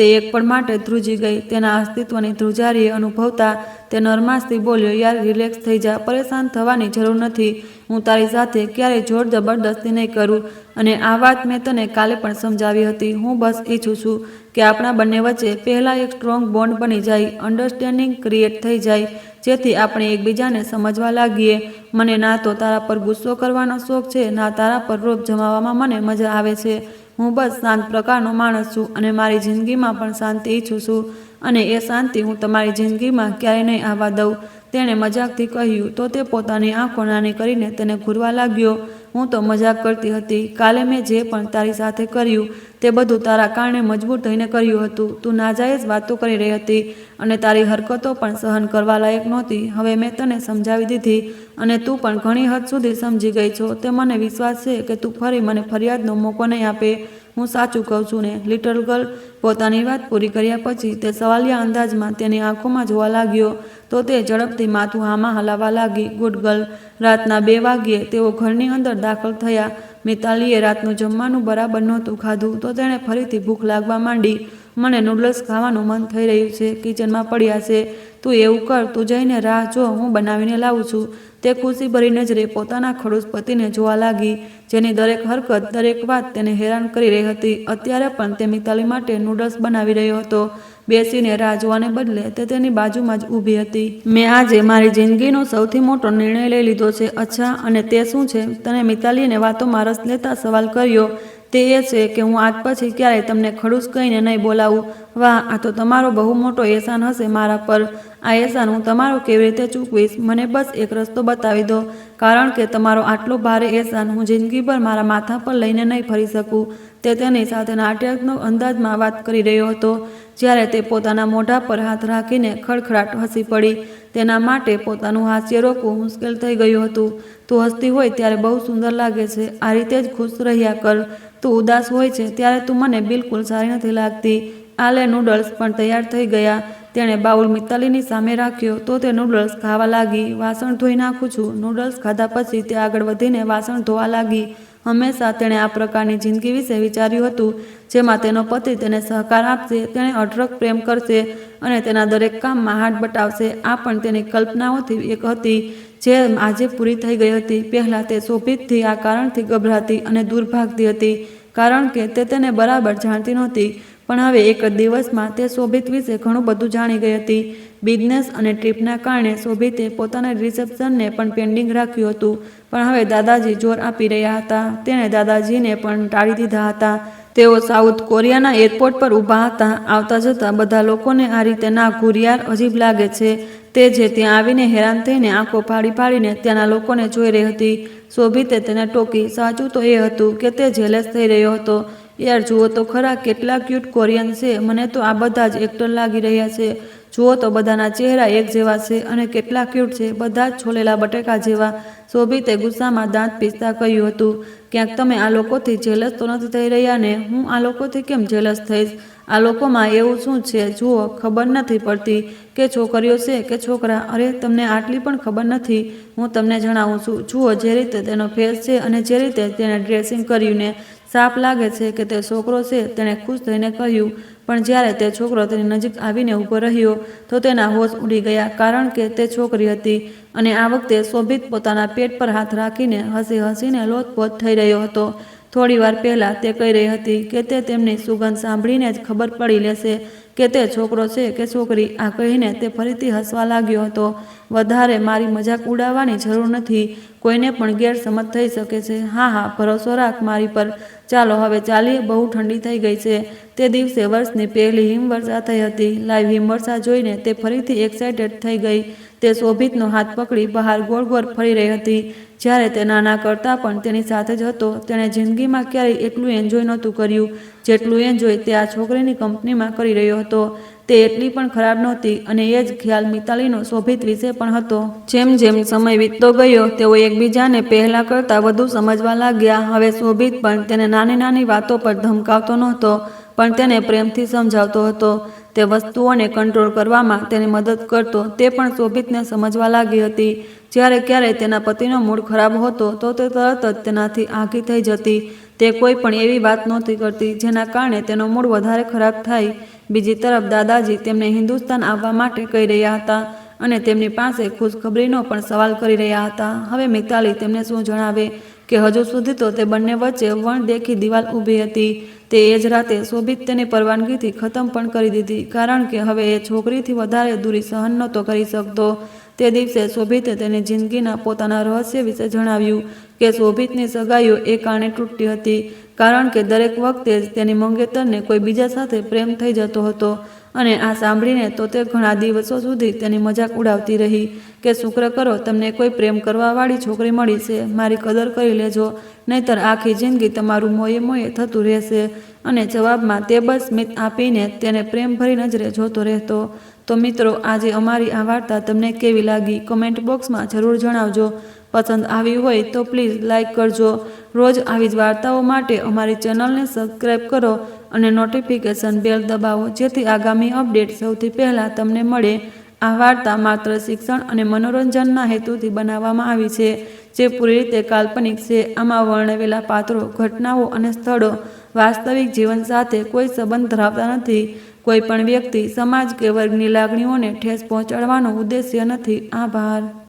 તે એક પળ માટે ધ્રુજી ગઈ. તેના અસ્તિત્વની ધ્રુજારીએ અનુભવતા તે નરમાશથી બોલ્યો, યાર રિલેક્સ થઈ જા, પરેશાન થવાની જરૂર નથી. હું તારી સાથે ક્યારેય જોર જબરદસ્તી નહીં કરું અને આ વાત મેં તને કાલે પણ સમજાવી હતી. હું બસ ઈચ્છું છું કે આપણા બંને વચ્ચે પહેલાં એક સ્ટ્રોંગ બોન્ડ બની જાય, અન્ડરસ્ટેન્ડિંગ ક્રિએટ થઈ જાય, જેથી આપણે એકબીજાને સમજવા લાગીએ. મને ના તો તારા પર ગુસ્સો કરવાનો શોખ છે, ના તારા પર રોબ જમાવવામાં મને મજા આવે છે. હું બસ શાંત પ્રકારનો માણસ છું અને મારી જિંદગીમાં પણ શાંતિ ઈચ્છું છું અને એ શાંતિ હું તમારી જિંદગીમાં ક્યારેય નહીં આવવા દઉં. તેણે મજાકથી કહ્યું તો તે પોતાની આંખો નાની કરીને તેને ઘૂરવા લાગ્યો. હું તો મજાક કરતી હતી. કાલે મેં જે પણ તારી સાથે કર્યું તે બધું તારા કારણે મજબૂર થઈને કર્યું હતું. તું નાજાયજ વાતો કરી રહી હતી અને તારી હરકતો પણ સહન કરવા લાયક નહોતી. હવે મેં તને સમજાવી દીધી અને તું પણ ઘણી હદ સુધી સમજી ગઈ છો. તે મને વિશ્વાસ છે કે તું ફરી મને ફરિયાદનો મોકો નહીં આપે. હું સાચું કહું છું ને? લિટલ ગર્લ પોતાની વાત પૂરી કર્યા પછી તે સવાલિયા અંદાજમાં તેની આંખોમાં જોવા લાગ્યો તો તે ઝડપથી માથું હામાં હલાવવા લાગી. Good girl. રાતના 2 વાગ્યે તેઓ ઘરની અંદર દાખલ થયા. મિતાલીએ રાતનું જમવાનું બરાબર નહોતું ખાધું તો તેણે ફરીથી ભૂખ લાગવા માંડી. મને નૂડલ્સ ખાવાનું મન થઈ રહ્યું છે, કિચનમાં પડ્યા છે. તું એવું કર, તું જઈને રાહ જો, હું બનાવીને લાવું છું. તે ખુશીભરી નજરે પોતાના ખડૂસ પતિને જોવા લાગી, જેની દરેક હરકત, દરેક વાત તેને હેરાન કરી રહી હતી. અત્યારે પણ તે મિતાલી માટે નૂડલ્સ બનાવી રહ્યો હતો. બેસીને રાહ જોવાને બદલે તે તેની બાજુમાં જ ઊભી હતી. મેં આજે મારી જિંદગીનો સૌથી મોટો નિર્ણય લઈ લીધો છે. અચ્છા, અને તે શું છે? તને મિતાલીને વાતોમાં રસ લેતા સવાલ કર્યો. તે એ છે કે હું આજ પછી ક્યારેય તમને ખડૂસ કહીને નહીં બોલાવું. વાહ, આ તો તમારો બહુ મોટો એહસાન હશે મારા પર. આ એહસાન હું તમારો કેવી રીતે ચૂકવીશ? મને બસ એક રસ્તો બતાવી દો, કારણ કે તમારો આટલો ભારે એહસાન હું જિંદગીભર મારા માથા પર લઈને નહીં ફરી શકું. તે તેની સાથે નાટ્યાત્મક અંદાજમાં વાત કરી રહ્યો હતો, જ્યારે તે પોતાના મોઢા પર હાથ રાખીને ખડખડાટ હસી પડી. તેના માટે પોતાનું હાસ્ય રોકવું મુશ્કેલ થઈ ગયું હતું. તું હસતી હોય ત્યારે બહુ સુંદર લાગે છે. આ રીતે જ ખુશ રહ્યા કર. તું ઉદાસ હોય છે ત્યારે તું મને બિલકુલ સારી નથી લાગતી. આ લે, નૂડલ્સ પણ તૈયાર થઈ ગયા. તેણે બાઉલ મિતાલીની સામે રાખ્યો તો તે નૂડલ્સ ખાવા લાગી. વાસણ ધોઈ નાખું છું. નૂડલ્સ ખાધા પછી તે આગળ વધીને વાસણ ધોવા લાગી. હંમેશા તેણે આ પ્રકારની જિંદગી વિશે વિચાર્યું હતું, જેમાં તેનો પતિ તેને સહકાર આપશે, તેને અઢળક પ્રેમ કરશે અને તેના દરેક કામમાં હાથ બટાવશે. આ પણ તેની કલ્પનાઓથી એક હતી જે આજે પૂરી થઈ ગઈ હતી. પહેલાં તે શોભિતથી આ કારણથી ગભરાતી અને દૂર ભાગતી હતી, કારણ કે તે તેને બરાબર જાણતી નહોતી. પણ હવે એક જ દિવસમાં તે શોભિત વિશે ઘણું બધું જાણી ગઈ હતી. બિઝનેસ અને ટ્રીપના કારણે શોભિતે પોતાના રિસેપ્શનને પણ પેન્ડિંગ રાખ્યું હતું, પણ હવે દાદાજી જોર આપી રહ્યા હતા. તેણે દાદાજીને પણ ટાળી દીધા હતા. તેઓ સાઉથ કોરિયાના એરપોર્ટ પર ઊભા હતા. આવતા જતા બધા લોકોને આ રીતે ના ઘૂર, યાર અજીબ લાગે છે. તે જે ત્યાં આવીને હેરાન થઈને આંખો ફાડી ફાડીને ત્યાંના લોકોને જોઈ રહી હતી. શોભિતે તેને ટોકી. સાચું તો એ હતું કે તે જેલસ થઈ રહ્યો હતો. યાર જુઓ તો ખરા, કેટલા ક્યુટ કોરિયન છે. મને તો આ બધા જ એક્ટર લાગી રહ્યા છે. જુઓ તો બધાના ચહેરા એક જેવા છે અને કેટલા ક્યુટ છે, બધા જ છોલેલા બટેકા જેવા. શોભિતે ગુસ્સામાં દાંત પીસતા કહ્યું હતું, ક્યાંક તમે આ લોકોથી જેલસ તો નથી થઈ રહ્યા ને? હું આ લોકોથી કેમ જેલસ થઈશ? આ લોકોમાં એવું શું છે? જુઓ, ખબર નથી પડતી કે છોકરીઓ છે કે છોકરા. અરે, તમને આટલી પણ ખબર નથી? હું તમને જણાવું છું. જુઓ, જે રીતે તેનો ફેસ છે અને જે રીતે તેણે ડ્રેસિંગ કર્યું ને, સાફ લાગે છે કે તે છોકરો છે. તેણે ખુશ થઈને કહ્યું, પણ જ્યારે તે છોકરો તેની નજીક આવીને ઊભો રહ્યો તો તેના હોશ ઉડી ગયા, કારણ કે તે છોકરી હતી. અને આ વખતે શોભિત પોતાના પેટ પર હાથ રાખીને હસી હસીને લોથપોથ થઈ રહ્યો હતો. થોડીવાર પહેલાં તે કહી રહી હતી કે તે તેમની સુગંધ સાંભળીને જ ખબર પડી લેશે કે તે છોકરો છે કે છોકરી. આ કહીને તે ફરીથી હસવા લાગ્યો હતો. વધારે મારી મજાક ઉડાવવાની જરૂર નથી. કોઈને પણ ગેરસમજ થઈ શકે છે. હા હા, ભરોસો રાખ મારી પર. ચાલો હવે ચાલીએ, બહુ ઠંડી થઈ ગઈ છે. તે દિવસે વર્ષની પહેલી હિમવર્ષા થઈ હતી. લાઈવ હિમવર્ષા જોઈને તે ફરીથી એક્સાઇટેડ થઈ ગઈ. તે શોભિતનો હાથ પકડી બહાર ગોળ ગોળ ફરી રહી હતી. જ્યારે તે નાના કરતાં પણ તેની સાથે જ હતો. તેણે જિંદગીમાં ક્યારેય એટલું એન્જોય નહોતું કર્યું જેટલું એન્જોય તે આ છોકરીની કંપનીમાં કરી રહ્યો હતો. તે એટલી પણ ખરાબ નહોતી અને એ જ ખ્યાલ મિતાલીનો શોભિત વિશે પણ હતો. જેમ જેમ સમય વીતતો ગયો તેઓ એકબીજાને પહેલાં કરતાં વધુ સમજવા લાગ્યા. હવે શોભિત પણ તેને નાની નાની વાતો પર ધમકાવતો નહોતો, પણ તેને પ્રેમથી સમજાવતો હતો. તે વસ્તુઓને કંટ્રોલ કરવામાં તેને મદદ કરતો. તે પણ શોભિતને સમજવા લાગી હતી. જ્યારે ક્યારેય તેના પતિનો મૂડ ખરાબ હોતો તો તે તરત જ તેનાથી આઘી થઈ જતી. તે કોઈ પણ એવી વાત નહોતી કરતી જેના કારણે તેનો મૂડ વધારે ખરાબ થાય. બીજી તરફ દાદાજી તેમને હિન્દુસ્તાન આવવા માટે કહી રહ્યા હતા અને તેમની પાસે ખુશખબરીનો પણ સવાલ કરી રહ્યા હતા. હવે મિતાલી તેમને શું જણાવે કે હજુ સુધી તો તે બંને વચ્ચે વણદેખી દિવાલ ઊભી હતી. તે એ જ રાતે શોભિત તેની પરવાનગીથી ખતમ પણ કરી દીધી, કારણ કે હવે એ છોકરીથી વધારે દૂરી સહન નહોતો કરી શકતો. તે દિવસે શોભિતે તેની જિંદગીના પોતાના રહસ્ય વિશે જણાવ્યું કે શોભિતની સગાઈઓ એ કારણે તૂટતી હતી કારણ કે દરેક વખતે જ તેની મંગેતરને કોઈ બીજા સાથે પ્રેમ થઈ જતો હતો. અને આ સાંભળીને તો તે ઘણા દિવસો સુધી તેની મજાક ઉડાવતી રહી કે શુક્ર કરો તમને કોઈ પ્રેમ કરવાવાળી છોકરી મળી છે, મારી કદર કરી લેજો, નહીંતર આખી જિંદગી તમારું મોયે મોયે થતું રહેશે. અને જવાબમાં તે બસ સ્મિત આપીને તેને પ્રેમભરી નજરે જોતો રહેતો. તો મિત્રો, આજે અમારી આ વાર્તા તમને કેવી લાગી કમેન્ટ બોક્સમાં જરૂર જણાવજો. પસંદ આવી હોય તો પ્લીઝ લાઇક કરજો. રોજ આવી જ વાર્તાઓ માટે અમારી ચેનલને સબસ્ક્રાઈબ કરો અને નોટિફિકેશન બેલ દબાવો, જેથી આગામી અપડેટ સૌથી પહેલાં તમને મળે. આ વાર્તા માત્ર શિક્ષણ અને મનોરંજનના હેતુથી બનાવવામાં આવી છે, જે પૂરી રીતે કાલ્પનિક છે. આમાં વર્ણવેલા પાત્રો, ઘટનાઓ અને સ્થળો વાસ્તવિક જીવન સાથે કોઈ સંબંધ ધરાવતા નથી. કોઈ પણ વ્યક્તિ, સમાજ કે વર્ગની લાગણીઓને ઠેસ પહોંચાડવાનો ઉદ્દેશ્ય નથી. આભાર.